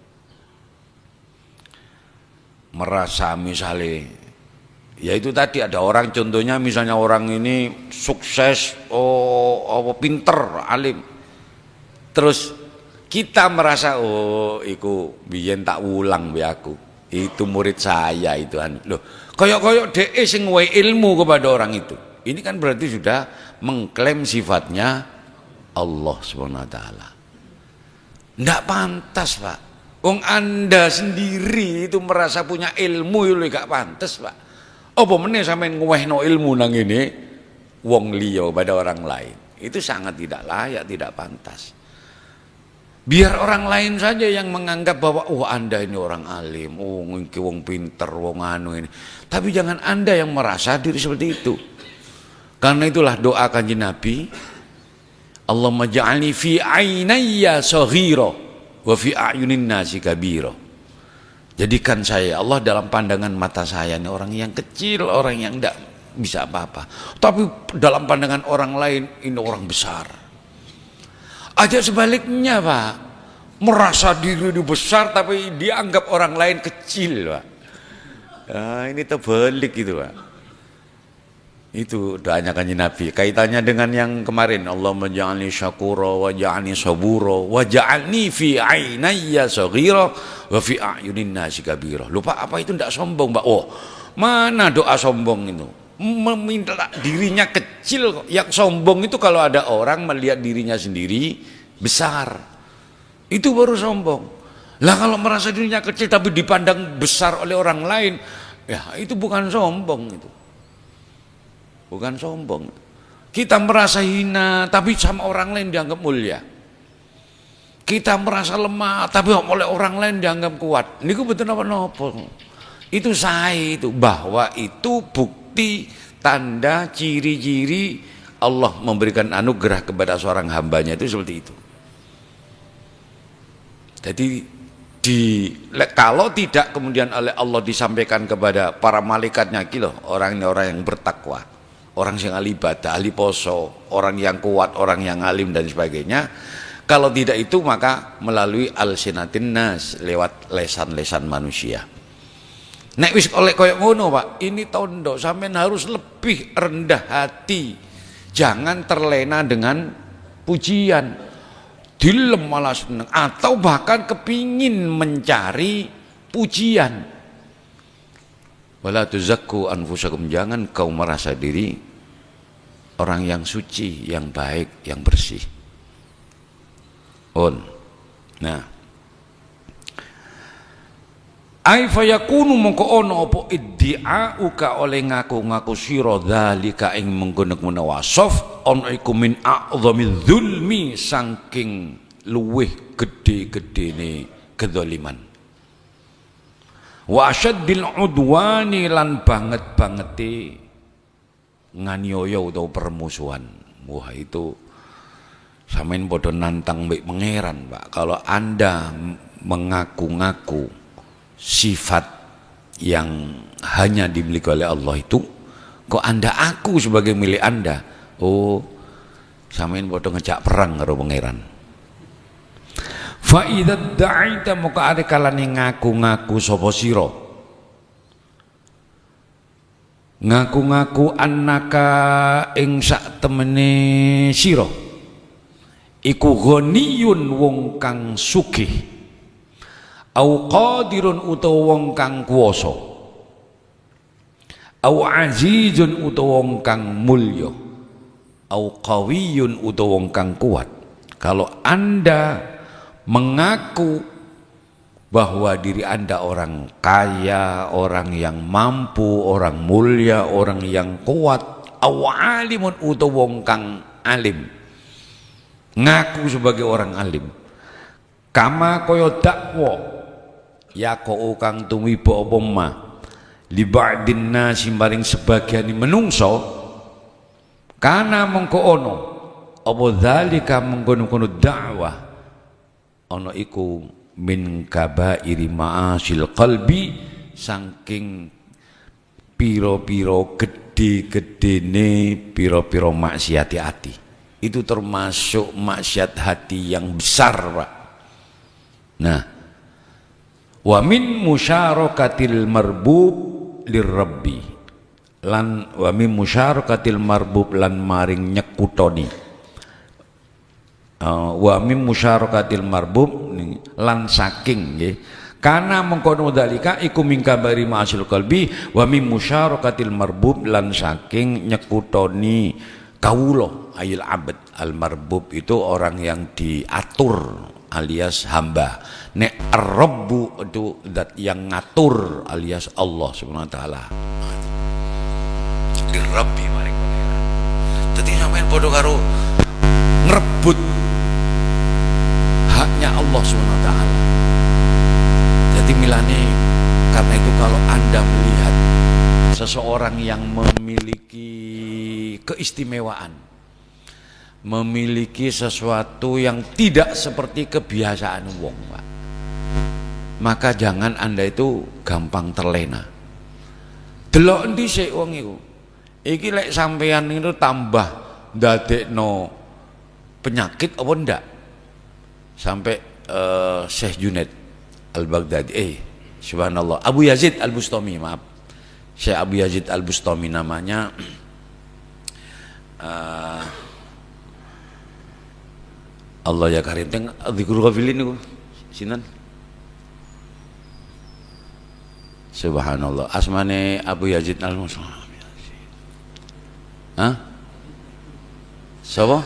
Merasa misalnya, ya itu tadi ada orang, contohnya misalnya orang ini sukses, pinter, alim, terus kita merasa iku biyen tak ulang be aku, itu murid saya itu loh, koyok-koyok DE sing ngwe ilmu kepada orang itu. Ini kan berarti sudah mengklaim sifatnya Allah SWT. Ndak pantas, Pak. Wong Anda sendiri itu merasa punya ilmu itu gak pantas, Pak. Apa meneh sampean ngwehno ilmu nang ngene wong liya pada orang lain. Itu sangat tidak layak, tidak pantas. Biar orang lain saja yang menganggap bahwa Anda ini orang alim, iki wong pinter, wong anu ini. Tapi jangan Anda yang merasa diri seperti itu. Karena itulah doa Kanjeng Nabi, Allahumma ja'alni fi ainayya saghira wa fi a'yunin nasi kabira. Jadikan saya Allah dalam pandangan mata saya ini orang yang kecil, orang yang tidak bisa apa-apa. Tapi dalam pandangan orang lain ini orang besar. Aja sebaliknya, Pak. Merasa diri besar tapi dianggap orang lain kecil, Pak. Nah, ini terbalik gitu, Pak. Itu doanya Kanjeng Nabi. Kaitannya dengan yang kemarin, Allahumma ja'alni syakura wa ja'alni sabura wa ja'alni fi ainayya saghira wa fi a'yunin nasi kabira. Lupa apa itu, tidak sombong, Mbak. Oh, mana doa sombong itu? Meminta dirinya kecil. Yang sombong itu kalau ada orang melihat dirinya sendiri besar. Itu baru sombong. Lah kalau merasa dirinya kecil tapi dipandang besar oleh orang lain, ya itu bukan sombong itu. Bukan sombong. Kita merasa hina tapi sama orang lain dianggap mulia. Kita merasa lemah tapi oleh orang lain dianggap kuat. Niku betul apa-apa. Itu saya itu, bahwa itu bukti tanda ciri-ciri Allah memberikan anugerah kepada seorang hambanya itu seperti itu. Jadi kalau tidak kemudian oleh Allah disampaikan kepada para malaikatnya, gitu, orang ini orang yang bertakwa, orang yang ahli ibadah, ahli poso, orang yang kuat, orang yang alim dan sebagainya. Kalau tidak itu maka melalui alsinatin nas, lewat lesan-lesan manusia. Nek wis oleh koyok ngono, Pak, ini tondo, sampean harus lebih rendah hati. Jangan terlena dengan pujian. Dilem malah seneng, atau bahkan kepingin mencari pujian. Wala tuzakku anfusakum, jangan kau merasa diri orang yang suci, yang baik, yang bersih. Nah, ai fayakunu mongko ono apa iddi'auka oleh ngaku-ngaku sira dzalika ing mengkono-kono wasof ono iku min a'zami dzulmi, saking luweh gede-gedene kedzaliman. Wa asyaddil udwani, lan banget-bangete nganiaya utawa permusuhan. Wah, itu sampeyan padha nantang mbek pangeran, Pak. Kalau Anda mengaku-ngaku sifat yang hanya dimiliki oleh Allah itu, kok Anda aku sebagai milik Anda, sampeyan padha ngejak perang karo pangeran. Fa idza da'aita muka are kalane ngaku-ngaku sapa sira ngaku-ngaku annaka ing sak temene sira iku ghaniyun wong kang sugih au qadirun utawa wong kang kuwasa au azizun utawa wong kang mulya au qawiyun utawa wong kang kuat. Kalau Anda mengaku bahwa diri Anda orang kaya, orang yang mampu, orang mulia, orang yang kuat, au alimun utawa wong kang alim, ngaku sebagai orang alim, kama kaya dakwa ya ko kang tumiba apa ma li ba'din nasi maring sebagian menungso kana mengko ono apa zalika mengkono-kono dakwah ono iku min kabairi ma'asil qalbi saking piro-piro gede-gedene piro-piro maksiat hati. Itu termasuk maksiat hati yang besar, Pak. Nah, wa min musyarakatil marbub lirabbi lan wa min musyarakatil marbub lan maring nyekutoni wa min musyarakatil marbub lan saking nggih kana mengkono dalika iku min kabari ma'asil qalbi wa min musyarakatil marbub lan saking nyekutoni kawula ayil abad. Al marbub itu orang yang diatur alias hamba. Nek ar-rabbu itu zat yang ngatur alias Allah Subhanahu wa taala. Di Rabbi maring pangeran. Dadi sampean padha karo ngrebut haknya Allah Subhanahu wa taala. Jadi milane karena itu kalau Anda melihat seseorang yang memiliki keistimewaan, memiliki sesuatu yang tidak seperti kebiasaan wong, Pak, maka jangan Anda itu gampang terlena. Delok endi sik wong iku? Iki lek sampean itu tambah ndadekno penyakit apa ndak? Sampai Syekh Junaid Al-Baghdadi subhanallah, Abu Yazid Al-Bustami, maaf, Syekh Abu Yazid Al-Bustami namanya. Allah ya karim teng dzikrul ghafilin niku sinten? Subhanallah, asmane Abu Yazid Al-Bustami. Hah? Siapa?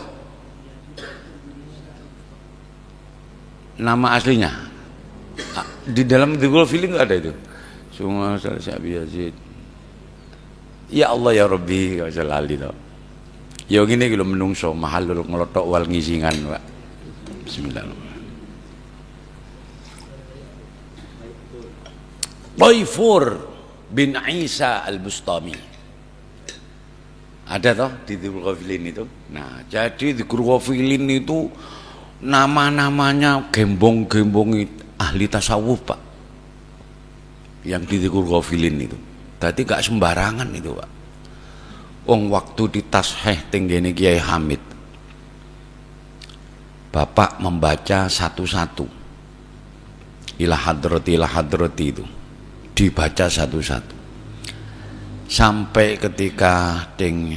Nama aslinya? Di dalam dzikrul ghafilin enggak ada itu. Semua Syekh Abu Yazid. Ya Allah ya Rabbi, gak usah lali to. Ya gini kalau menungso mahalul ngelotok wal ngisingan, Pak. Bismillahirrahmanirrahim. Taifur bin Isa Al-Bustami. Ada toh di Dzikrul Ghafilin itu. Nah, jadi Dzikrul Ghafilin itu nama-namanya gembong-gembong ahli tasawuf, Pak. Yang di Dzikrul Ghafilin itu. Tadi gak sembarangan itu, Pak. Wong waktu di tasheh tenggene Kiai Hamid, Bapak membaca satu-satu ila hadrati itu, dibaca satu-satu sampai ketika ting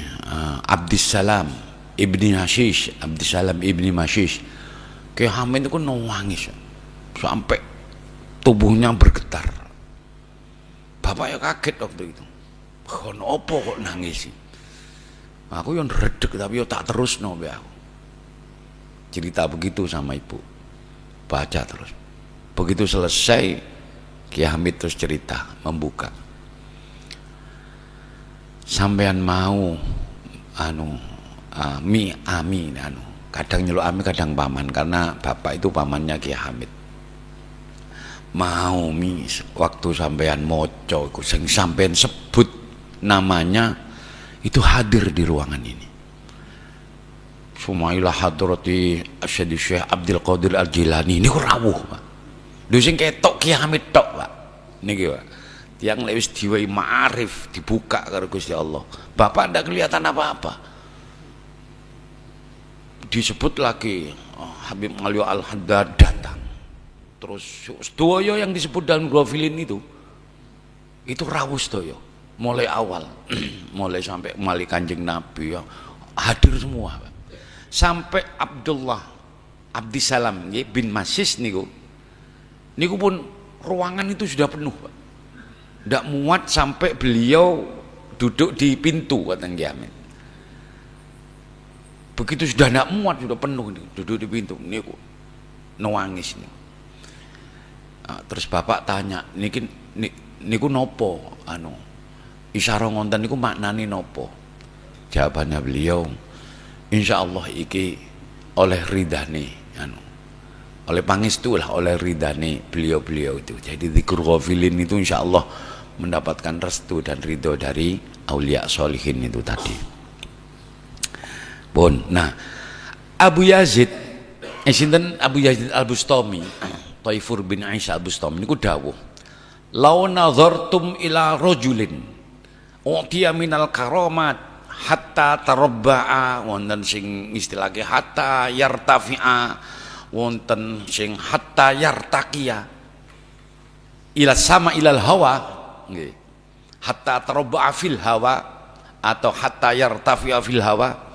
Abdissalam ibni Mashish, Kiai Hamid itu nangis sampai tubuhnya bergetar. Bapak ya kaget waktu itu, kenapa kok nangis sih? Aku yang redek tapi yo tak terus no be aku. Cerita begitu sama ibu, baca terus. Begitu selesai, Kiai Hamid terus cerita, membuka. Sampean mau kadang nyeluk ami kadang paman, karena bapak itu pamannya Kiai Hamid. Mau waktu sampean moco sing sampean sebut namanya itu hadir di ruangan ini. Sumailah hadrati Asyadi Syekh Abdul Qadir Al-Jilani ini rawuh, Pak. Lho sing ketok Kiai Hamid tok, Pak. Niki, Pak. Tiang lek wis diwai ma'arif dibuka karo Gusti Allah. Bapak ndak kelihatan apa-apa. Disebut lagi Habib Alwi Al-Haddad datang. Terus sedaya yang disebut dalam Ghafilin itu rawuh sedaya. mulai awal mulai sampai Kanjeng Nabi ya, hadir semua Pak. Sampai Abdissalam bin Masis niku pun ruangan itu sudah penuh Pak. Tidak muat sampai beliau duduk di pintu kata Kiamin. Begitu sudah tidak muat, sudah penuh duduk di pintu niku nangis nih. Terus bapak tanya, niku nopo isyarah ngonten niku maknane nopo? Jawabannya beliau, insya Allah iki oleh ridhani oleh pangestu lah, oleh ridhani beliau itu. Jadi dzikrul ghafilin itu insya Allah mendapatkan restu dan ridho dari aulia sholihin itu tadi. Nah, Abu Yazid Abu Yazid Al-Bustami, Taifur bin Aisyah Al-Bustami niku dawuh, "Law nazartum ila rajulin utiya minal karamat hatta tarabba'a," wonten sing istilahke hatta yartafi'a, wonten sing hatta yartaqiya ila sama ilal hawa nggih, hatta tarabba'a fil hawa atau hatta yartafi'a fil hawa.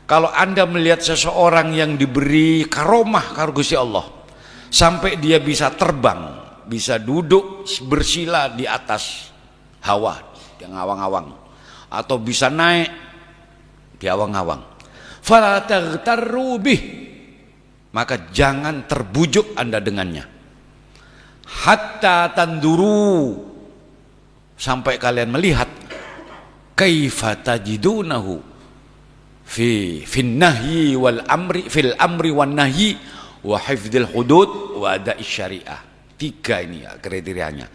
Kalau Anda melihat seseorang yang diberi karomah karo Gusti Allah sampai dia bisa terbang, bisa duduk bersila di atas hawa, di awang-awang, atau bisa naik di awang-awang, fala taghtarru bih, maka jangan terbujuk Anda dengannya, hatta tanduru, sampai kalian melihat kaifa tajidunahu fin nahyi wal amri, fil amri wan nahyi wa hifdzil hudud wa ada'is syariah. 3 ini ya kriterianya.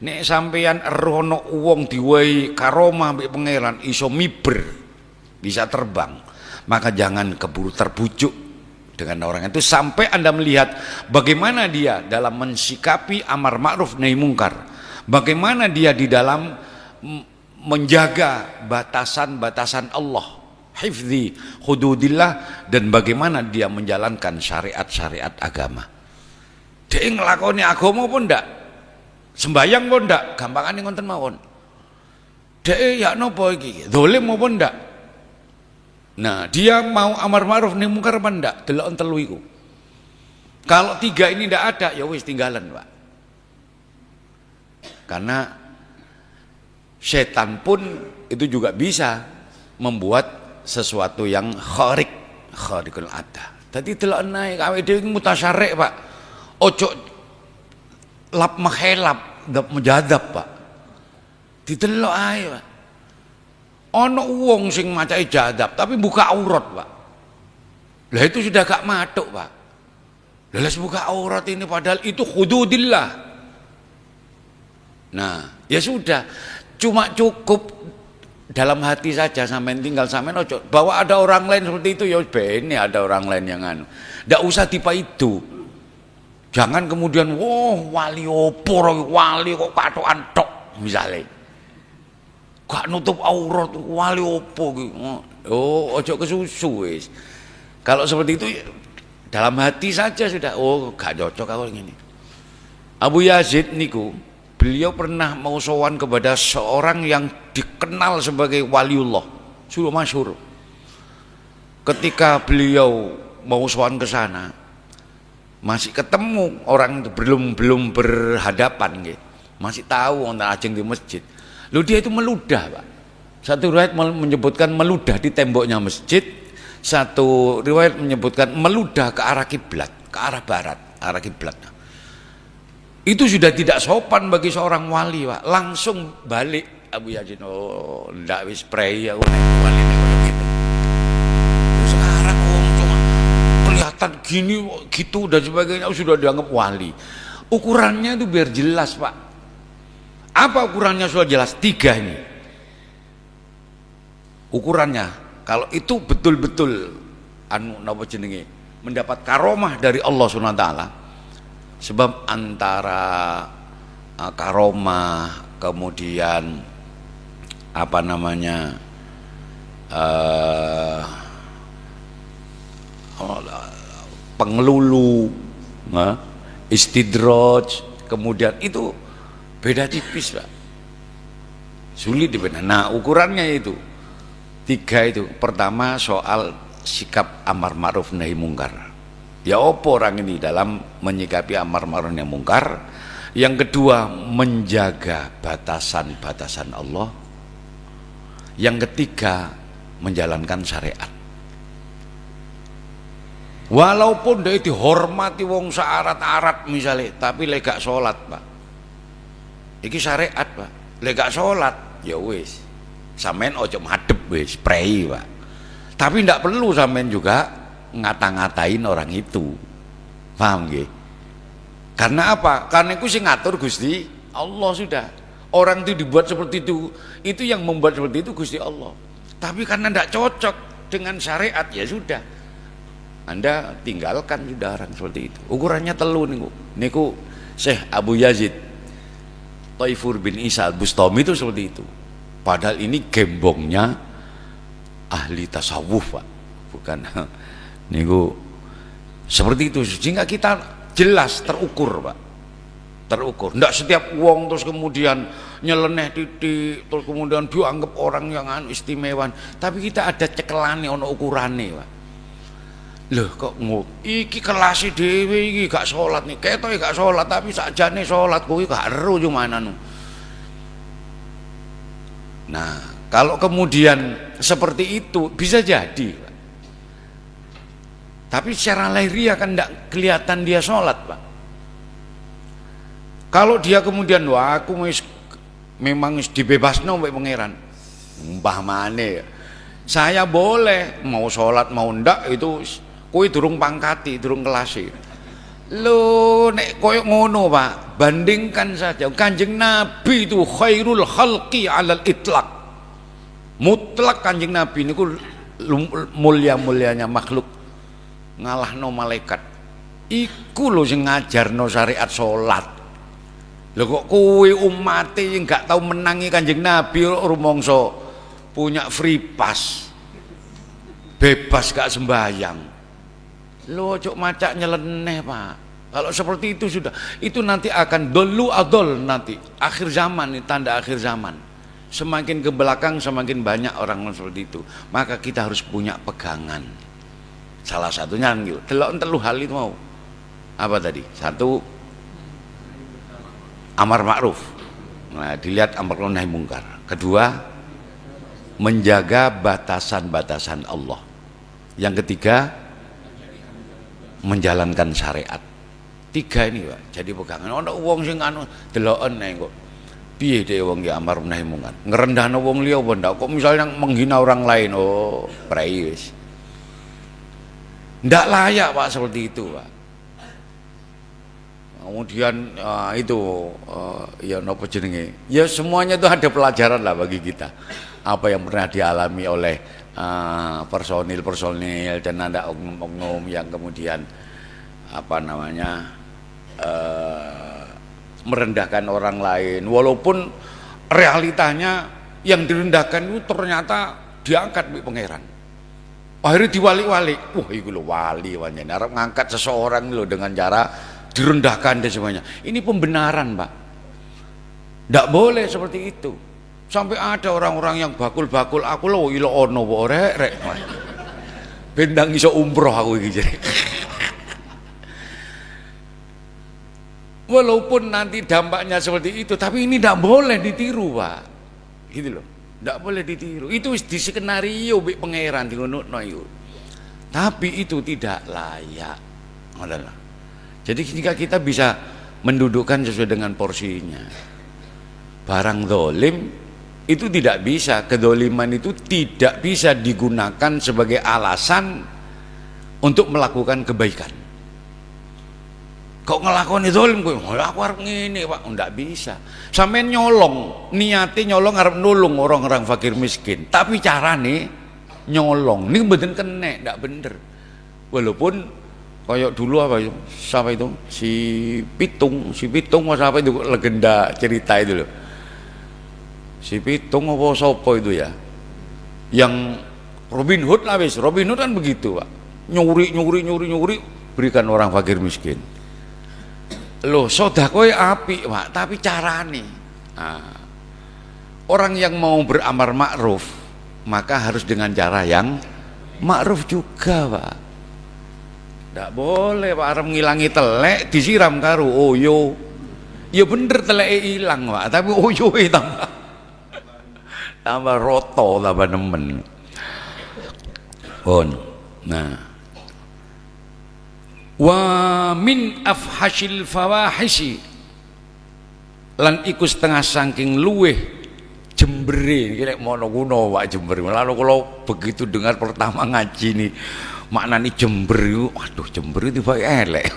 Nek sampeyan erono wong diwehi karomah mbek pangeran iso miber, bisa terbang, maka jangan keburu terbujuk dengan orang itu sampai Anda melihat bagaimana dia dalam mensikapi amar ma'ruf nahi mungkar, bagaimana dia di dalam menjaga batasan-batasan Allah, hifzi hududillah, dan bagaimana dia menjalankan syariat-syariat agama. Dia ngelakoni agama pun ndak, sembayang pun ndak, gampangane ngoten mawon. Dia ya napa iki, zalim pun ndak. Nah, dia mau amar ma'ruf nahi mungkar apa ndak, delok telu iku. Kalau 3 ini ndak ada, ya wis tinggalan, Pak. Karena setan pun itu juga bisa membuat sesuatu yang kharikul ada. Tadi delok naik awake dhewe mutasyarrik, Pak. Ojo lap menghelap, ndap menjadap, Pak. Didelok ae, Pak. Ana wong sing macake jadab tapi buka aurat, Pak. Lah itu sudah gak matuk, Pak. Lah buka aurat ini padahal itu hududillah. Nah, ya sudah. Cuma cukup dalam hati saja, sampai tinggal sampai ojo bahwa ada orang lain seperti itu, ya ini ada orang lain yang ndak usah dipaidu. Jangan kemudian wali opo, wali kok katokan tok misalnya, gak nutup aurat, wali opo gitu. Ojo kesusu wis. Kalau seperti itu dalam hati saja sudah, gak cocok aku ini. Abu Yazid niku beliau pernah mau sowan kepada seorang yang dikenal sebagai waliullah, sudah masyhur. Ketika beliau mau sowan ke sana, masih ketemu orang itu, belum berhadapan gitu. Masih tahu wonten ajeng di masjid. Lalu dia itu meludah, Pak. Satu riwayat menyebutkan meludah di temboknya masjid, satu riwayat menyebutkan meludah ke arah kiblat, ke arah barat, arah kiblat. Itu sudah tidak sopan bagi seorang wali, Pak. Langsung balik Abu Yazid, ndak wis prei aku nek wali nek gitu. Sekarang cuma kelihatan gini gitu dan sebagainya sudah dianggap wali. Ukurannya itu biar jelas, Pak. Apa ukurannya sudah jelas? 3 ini. Ukurannya kalau itu betul-betul napa jenenge mendapat karomah dari Allah Subhanahu wa taala. Sebab antara karomah kemudian apa namanya pengelulu, istidraj, kemudian itu beda tipis, Pak. Sulit dibenahi. Nah, ukurannya itu 3 itu. Pertama soal sikap amar ma'ruf nahi mungkar. Ya opo orang ini dalam menyikapi amar ma'ruf nahi mungkar. Yang kedua menjaga batasan-batasan Allah. Yang ketiga menjalankan syariat. Walaupun dia dihormati wong syarat-arat misalnya, tapi lek gak sholat Pak, iki syariat Pak, lek gak sholat ya wis sampean ojo madhep wis prei Pak, tapi ndak perlu sampean juga ngata-ngatain orang itu, paham nggih? Karena apa? Karena itu sing ngatur Gusti Allah sudah. Orang itu dibuat seperti itu yang membuat seperti itu Gusti Allah. Tapi karena ndak cocok dengan syariat ya sudah, Anda tinggalkan sudah orang seperti itu. Ukurannya telu niku Syekh Abu Yazid Taifur bin Isa Al-Bustami itu seperti itu. Padahal ini gembongnya ahli tasawuf Pak, bukan niku seperti itu. Sehingga kita jelas terukur Pak, terukur. Ndak setiap wong terus kemudian nyeleneh titik terus kemudian dianggap orang yang istimewa. Tapi kita ada cekelane, ono ukurane Pak. Loh kok iki kelas dhewe iki gak sholat nih, ketoke gak sholat tapi sakjane sholat kuwi gak ero cuman anu. Nah, kalau kemudian seperti itu bisa jadi Pak. Tapi secara lahiriah kan tidak kelihatan dia sholat Pak. Kalau dia kemudian wah aku memang dibebasno mbek pangeran, umpamane saya boleh mau sholat mau ndak itu kowe durung pangkati, durung kelasi. Lho nek koyo ngono Pak, bandingkan saja Kanjeng Nabi itu khairul khalqi alal itlaq. Mutlak Kanjeng Nabi niku mulia-mulianya makhluk, ngalahno malaikat. Iku lho sing ngajarno syariat salat. Lho kok kowe umate yang gak tahu menangi Kanjeng Nabi rumangsa punya free pass. Bebas gak sembahyang. Lo cok macak nyeleneh Pak. Kalau seperti itu sudah, itu nanti akan dolu adol nanti akhir zaman, ini tanda akhir zaman. Semakin ke belakang semakin banyak orang seperti itu. Maka kita harus punya pegangan. Salah satunya gitu. Telu hal itu mau apa tadi? Satu amar ma'ruf. Nah, dilihat amar nahi mungkar. Kedua menjaga batasan-batasan Allah. Yang ketiga menjalankan syariat. 3 ini Pak jadi pegangan. Ana wong sing anu deloken kok piye dhewe wong ki amar nahi mungkar, ngrendahno wong liya apa ndak, kok misalnya menghina orang lain, oh prei wis ndak layak Pak seperti itu Pak. Kemudian ya napa jenenge, ya semuanya itu ada pelajaran lah bagi kita, apa yang pernah dialami oleh personil dan ada oknum-oknum yang kemudian apa namanya merendahkan orang lain, walaupun realitanya yang direndahkan itu ternyata diangkat oleh pangeran. Akhirnya diwali-wali, wah itu loh wali wanya, harap ngangkat seseorang loh dengan cara direndahkan dan semuanya. Ini pembenaran Pak, tidak boleh seperti itu. Sampai ada orang-orang yang bakul-bakul aku loh ilo ono rek bendang iso umroh aku iki jadi. Walaupun nanti dampaknya seperti itu, tapi ini tidak boleh ditiru Pak, gitu loh, tidak boleh ditiru. Itu di skenario bik pangeran di ngono itu, tapi itu tidak layak. Jadi jika kita bisa mendudukkan sesuai dengan porsinya, barang zalim itu tidak bisa, kedoliman itu tidak bisa digunakan sebagai alasan untuk melakukan kebaikan. Kok ngelakoni zalim kowe, aku arep ngene Pak, ndak bisa. Sampeyan nyolong, niate nyolong arep nulung orang-orang fakir miskin, tapi carane nyolong niku mboten kena, ndak bener. Walaupun kayak dulu apa itu? Siapa itu? Si Pitung apa itu legenda cerita itu loh. Si Pitung apa sopo itu ya, yang Robin Hood lah wis. Robin Hood kan begitu Pak, nyuri berikan orang fakir miskin. Loh sedekah apik Pak, tapi carane orang yang mau beramar ma'ruf maka harus dengan cara yang ma'ruf juga, Pak. Tidak boleh Pak arep ngilangi telek disiram karo oyo. Ya bener teleke hilang Pak, tapi oyo tambah roto, tambah nemen. Pun. Nah. Wa min afhashil fawahishi lan iku setengah saking luweh jembere iki lek mono kuno Pak jember. Lalu kalau begitu dengar pertama ngaji nih maknane jember itu, waduh jember itu bae elek.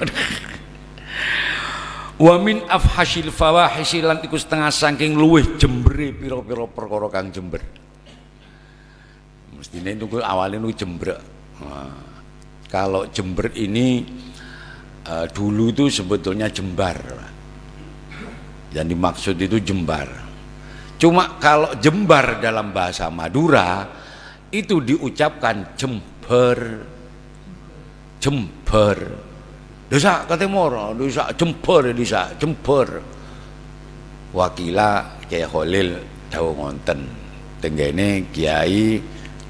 Wa min afhashil fawahishi lan iku setengah saking luweh jembere pira-pira perkara kang jember. Mestine itu awalnya itu jember. Nah, kalau jember ini dulu itu sebetulnya jembar. Yang dimaksud itu jembar. Cuma kalau jembar dalam bahasa Madura itu diucapkan jember. Jember. Desa katemor, desa jember, desa jember. Wakila Kiai Khalil dawuh ngonten. Tenggene Kiai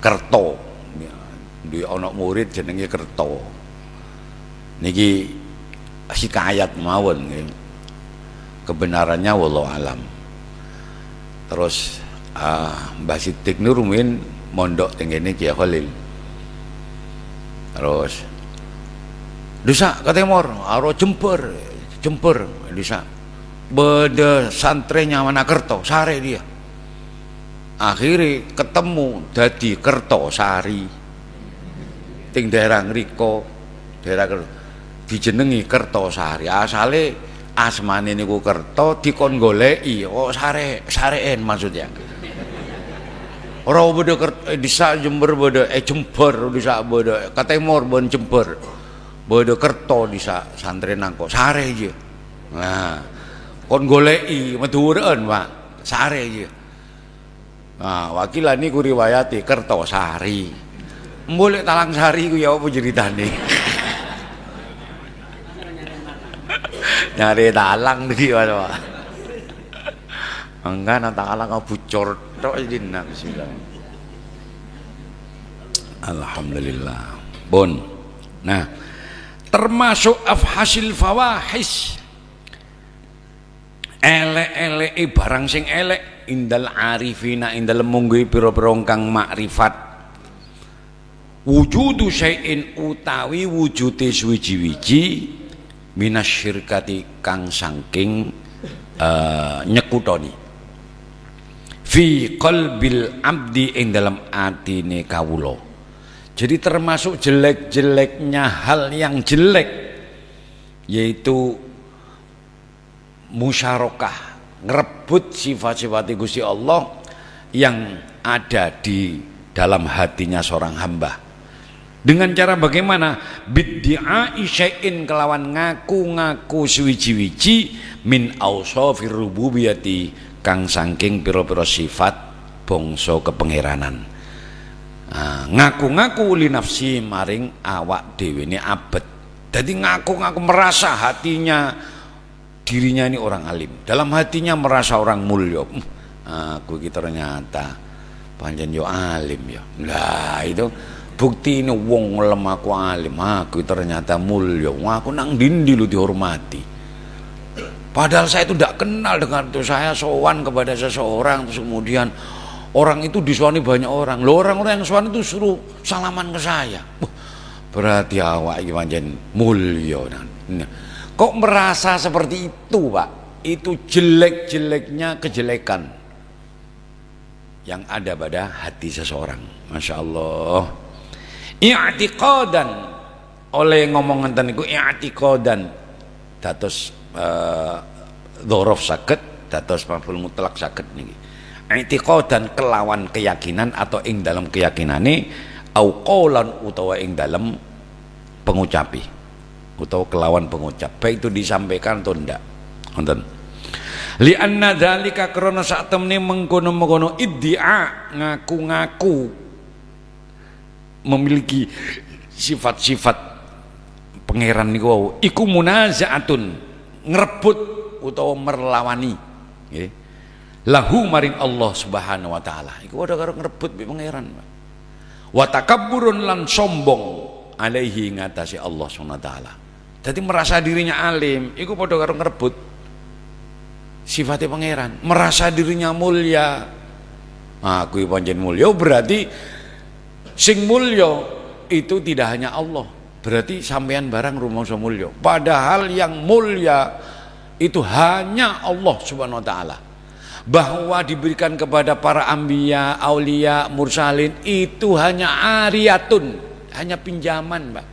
Kerto. Duwe ana murid jenenge Kerto. Niki hikayat mawon nggih. Kebenarannya wallahu alam. Terus Mbah Sidik Nur rumiyin mondok tenggene Kiai Khalil. Terus desa katemor aro jember desa. Beda santrenya mana Kerto, sare dia. Akhirnya ketemu dadi Kerto Sari. Ting daerah ngriko, daerah dijenengi Kertosari. Asale asmane niku Kerto dikon goleki, oh sareen maksudnya. Ora bodho desa Jember bodho Jember desa bodho Katemor bon Jember. Bodho Kerto desa santren nangko sare aja. Nah, kon goleki meduren Pak, sare aja. Nah, wakilan niku riwayati Kertosari. Mbok Talang Sari ku ya apa ceritane? Nyari talang iki Pak. Enggak nang talang bucor tok dina bismillah. Alhamdulillah. Bon. Nah, termasuk afhasil fawahis. Elek-eleke barang sing elek indal arifina indal mungguhi pira-pira kang makrifat. Wujudu syai'in utawi wujute suwiji-wiji minasyirkati kang saking nyekutoni fi qalbil abdi ing dalam atine kawula. Jadi termasuk jelek-jeleknya hal yang jelek yaitu musyarakah, ngerebut sifat-sifat Gusti Allah yang ada di dalam hatinya seorang hamba. Dengan cara bagaimana? Biddi'ai syai'in kelawan ngaku-ngaku suwiji-wiji min ausafir rububiyati kang saking pira-pira sifat bangsa kepengeranan. Ngaku-ngaku li nafsi maring awak dhewe ne abet. Jadi ngaku-ngaku merasa hatinya dirinya ini orang alim. Dalam hatinya merasa orang mulya. Aku iki ternyata pancen yo alim ya. Lah itu bukti ini wong lemah aku alim, aku ternyata mulya, aku nang dindi lu dihormati. Padahal saya itu tidak kenal dengan itu, saya sowan kepada seseorang terus kemudian orang itu disowani banyak orang. Loh orang-orang yang sowan itu suruh salaman ke saya. Berarti awak iki pancen mulya. Kok merasa seperti itu, Pak? Itu jelek-jeleknya kejelekan yang ada pada hati seseorang. Masya Allah. I'tiqadan oleh ngomong ngenten niku i'tiqadan dados dzaraf saged dados maf'ul mutlak saged niki. I'tiqadan kelawan keyakinan atau ing dalam keyakinane au qaulan utawa ing dalam pengucapi utawa kelawan pengucap baik itu disampaikan atau ndak. Ngoten. Li anna dzalika krana sak temne mengkono-mengkono iddia ngaku-ngaku memiliki sifat-sifat pangeran niku wau iku munazaatun ngrebut utawa merlawani nggih lahu maring Allah Subhanahu wa taala. Iku padha karo ngrebut mbek pangeran. Wa takabburun lan sombong alaihi ngatasi Allah Subhanahu wa taala. Jadi merasa dirinya alim, iku padha karo ngrebut sifatnya pangeran, merasa dirinya mulia. Aku pancen mulya, berarti sing mulya itu tidak hanya Allah. Berarti sampean barang rumangsa mulya. Padahal yang mulia itu hanya Allah Subhanahu wa taala. Bahwa diberikan kepada para anbiya, aulia, mursalin itu hanya ariyatun, hanya pinjaman, Pak.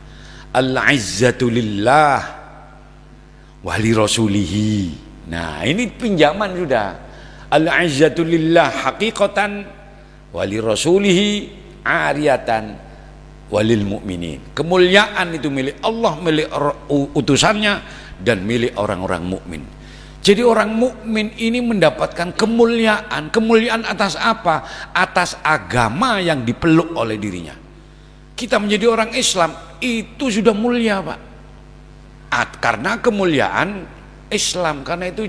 Al-izzatu lillah wa li rasulihi. Nah, ini pinjaman sudah. Al-izzatu lillah haqiqatan wa li rasulihi ariyatan walil mu'minin. Kemuliaan itu milik Allah, milik utusannya, dan milik orang-orang mukmin. Jadi orang mukmin ini mendapatkan kemuliaan. Kemuliaan atas apa? Atas agama yang dipeluk oleh dirinya. Kita menjadi orang Islam itu sudah mulia, Pak. Karena kemuliaan Islam. Karena itu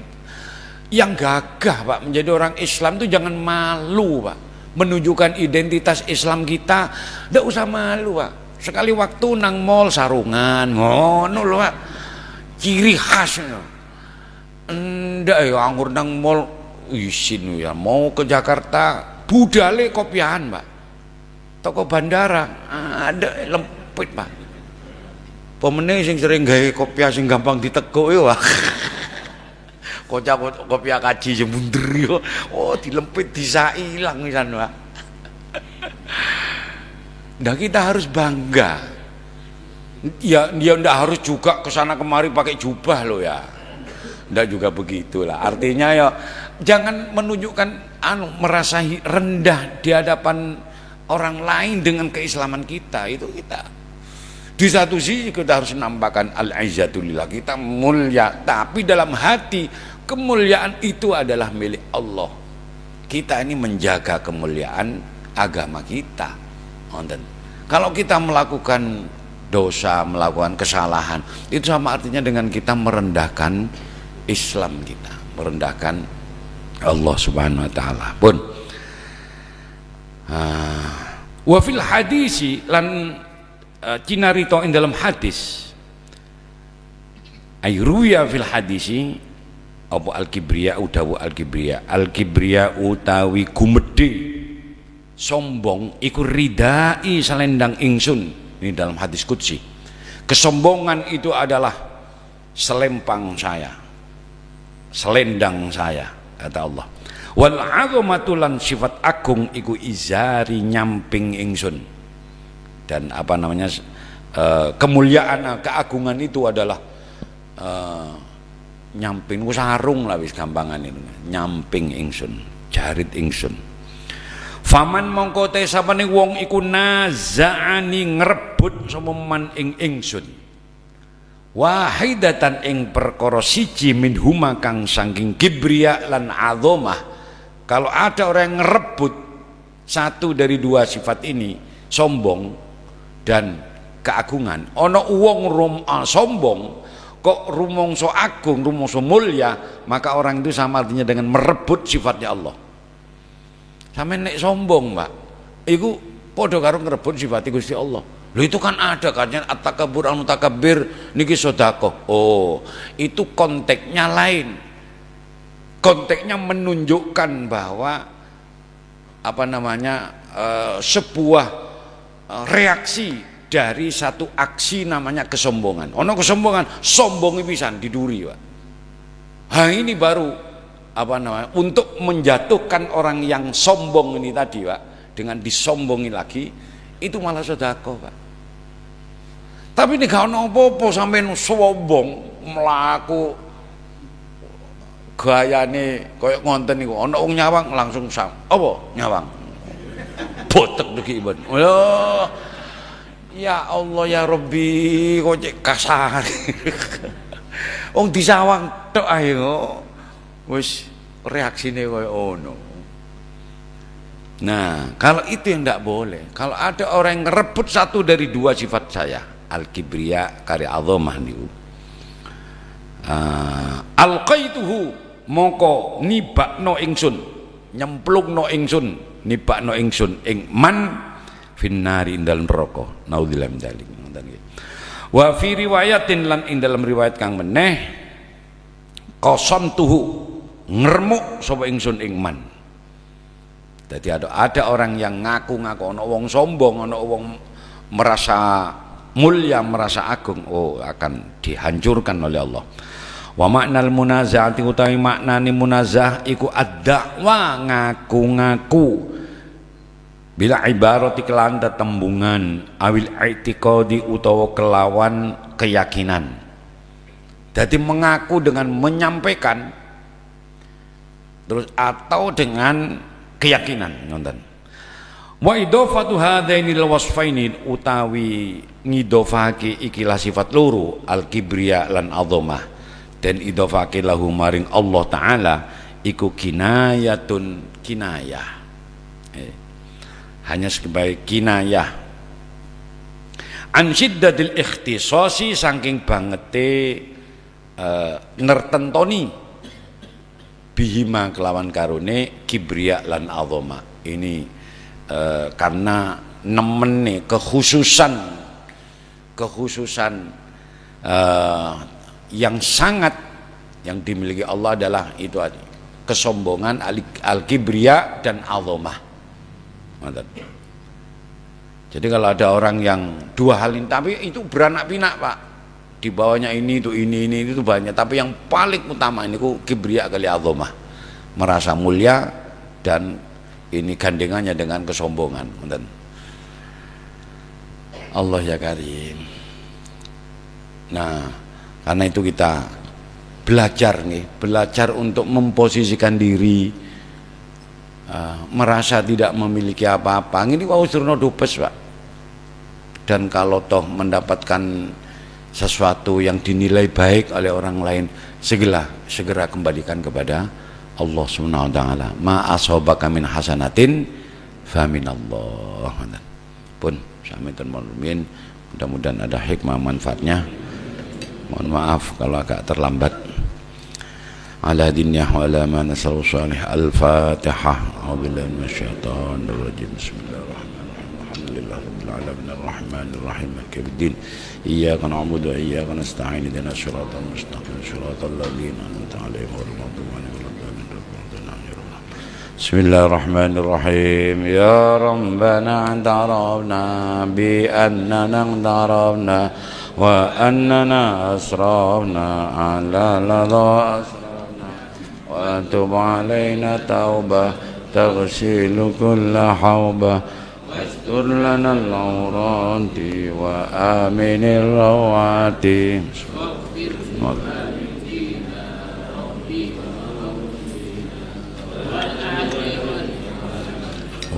yang gagah, Pak, menjadi orang Islam itu jangan malu, Pak. Menunjukkan identitas Islam kita, tidak usah malu, Pak. Sekali waktu nang mall sarungan, ngono lho, Pak. Ciri khas. Ndak ya anggur nang mall isin ya, mau ke Jakarta budale kopiahan, Pak. Toko bandara ada lempit, Pak. Pemene sing sering gawe kopiah sing gampang diteguk yo, Pak. Kocak kopiah kaji sing bunder yo. Oh, dilempit bisa ilang pisan, Pak. Nah, kita harus bangga. Ya, dia ndak harus juga kesana kemari pakai jubah loh ya. Ndak juga begitulah. Artinya ya jangan menunjukkan merasa rendah di hadapan orang lain dengan keislaman kita. Itu kita. Di satu sisi kita harus nampakkan al-izzatulillah, kita mulia, tapi dalam hati kemuliaan itu adalah milik Allah. Kita ini menjaga kemuliaan agama kita. Kalau kita melakukan dosa, melakukan kesalahan, itu sama artinya dengan kita merendahkan Islam kita, merendahkan Allah Subhanahu wa taala. Pun wa fil hadisi lan cinarito ing dalam hadis ayruya fil hadisi apa al-kibriya utawa al-kibriya utawi gumedhe sombong iku ridai selendang ingsun. Ini dalam hadis qudsi. Kesombongan itu adalah selempang saya, selendang saya, kata Allah. Wal azamatu lan sifat agung iku izari nyamping ingsun. Dan apa namanya kemuliaan, keagungan itu adalah nyamping sarung lah wis gampangan itu. Nyamping ingsun, jarit ingsun. Faman mongko te sapane wong iku nazaani ngrebut sapa man ing ingsun. Wahidatan ing perkara siji min huma kang saking kibriya lan azamah. Kalau ada orang yang ngerebut satu dari dua sifat ini, sombong dan keagungan. Ana wong sombong kok rumangsa agung, rumangsa mulya, maka orang itu sama artinya dengan merebut sifatnya Allah. Sampe nek sombong, Pak, iku padha karo ngrebut sifat Gusti Allah. Loh, itu kan ada katanya at-takabbur al-mutakabbir niki sedekah. Oh, itu konteksnya lain. Konteksnya menunjukkan bahwa apa namanya sebuah reaksi dari satu aksi namanya kesombongan. Ono kesombongan, sombong pisan diduri, Pak. Ini baru apa namanya untuk menjatuhkan orang yang sombong ini tadi, Pak, dengan disombongi lagi, itu malah sedekah, Pak. Tapi nek gak ono apa-apa sampeyan sombong mlaku gayane koyo ngonten niku, ana wong nyawang langsung apa nyawang botek iki, Ibn. Oh, ya Allah ya Rabbi, kok cek kasar. Wong disawang tok ae kok wis reaksine koyo ono. Nah, kalau itu yang tidak boleh. Kalau ada orang yang ngerebut satu dari dua sifat saya, al-kibriya kari azamah niku, alqaituhu mongko nibakno ingsun nyemplungno ingsun nibakno ingsun ing man finnari ing dalem neraka naudzubillah min dzalik. Wa fi riwayatin lan ing dalam riwayat kang meneh qasamtuhu ngremuk sapa ingsun ing man. Jadi ada orang yang ngaku-ngaku, ana wong sombong, ana wong merasa mulia, merasa agung, oh akan dihancurkan oleh Allah. Wa maknal munazahati utawi maknane munazah iku ad-da'wa ngaku-ngaku bila ibarati kelan tetembungan awil i'tiqadi utawa kelawan keyakinan. Jadi mengaku dengan menyampaikan terus atau dengan keyakinan ngonten. Wa idhofatu hadainil wasfaini utawi ngidhofake ikilah sifat loro al kibriya lan azamah dan idhofake lahu maring Allah taala iku kinayatun kinayah. Hanya sebagai kinayah an syiddatil ikhtisasi saking bangete nertentoni bihima kelawan karone kibriya lan azama. Ini karena nemene kekhususan yang sangat yang dimiliki Allah adalah itu kesombongan al-kibriya dan azamah. Jadi kalau ada orang yang dua hal ini, tapi itu beranak pinak Pak, di bawahnya ini itu banyak, tapi yang paling utama ini ku kibriya kali azamah, merasa mulia dan ini gandengannya dengan kesombongan. Allah ya karim. Nah karena itu kita belajar untuk memposisikan diri, merasa tidak memiliki apa-apa. Ini wau surno dubes Pak. Dan kalau toh mendapatkan sesuatu yang dinilai baik oleh orang lain, segera kembalikan kepada Allah Subhanahu wa taala. Ma ashabaka min hasanatin fa minallah. Pun saminten mohon mudah-mudahan ada hikmah manfaatnya. Mohon maaf kalau agak terlambat. Ala dinnya wa ala ma nasallu salih al-fatihah a'udzubillahi minasyaitonir rajim bismillahirrahmanirrahim alhamdulillahi rabbil alamin arrahmanir rahim maliki yaumiddin iyyaka na'budu wa iyyaka nasta'in ihdinas siratal mustaqim siratal ladzina an'amta 'alaihim ghairil maghdubi 'alaihim waladdallin. Bismillahirrahmanirrahim ya rabbana antarabna bi annana antarabna wa annana asrafna ala ladha وتب علينا توبة تغسل كل حوبة واستر لنا العورات وآمن الروعات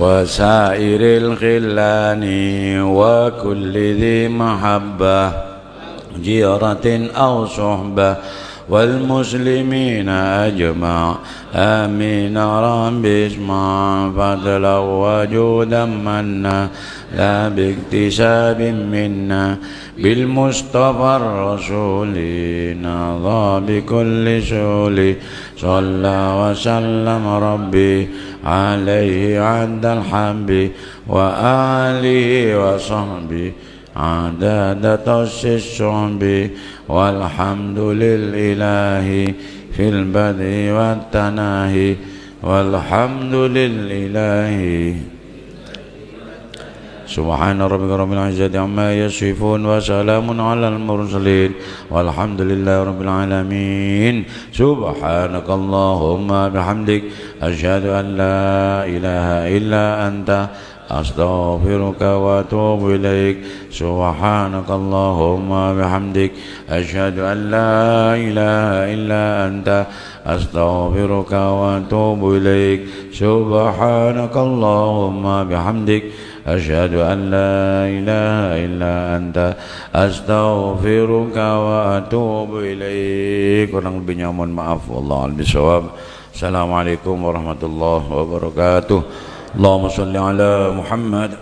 وسائر الخلان وكل ذي محبة جيرة أو صحبة والمسلمين أجمع آمين رب اسمع فضلا وجودا منا لا باكتساب منا بالمصطفى الرسول نضى بكل سول صلى وسلم ربي عليه عند الحب وآله وصحبه عدد طش الشعب والحمد لله في البدء والتناهي والحمد لله سبحان ربك رب العزة عما يصفون وسلام على المرسلين والحمد لله رب العالمين سبحانك اللهم بحمدك أشهد أن لا إله إلا أنت أستغفرك وأتوب إليك سبحانك اللهم بحمدك أشهد أن لا إله إلا أنت أستغفرك وأتوب إليك سبحانك اللهم بحمدك أشهد أن لا إله إلا أنت أستغفرك وأتوب إليك. Kurang lebihnya mohon maaf. Wallahu a'lam bishawab. Assalamualaikum warahmatullahi wabarakatuh. Allahumma shalli ala Muhammad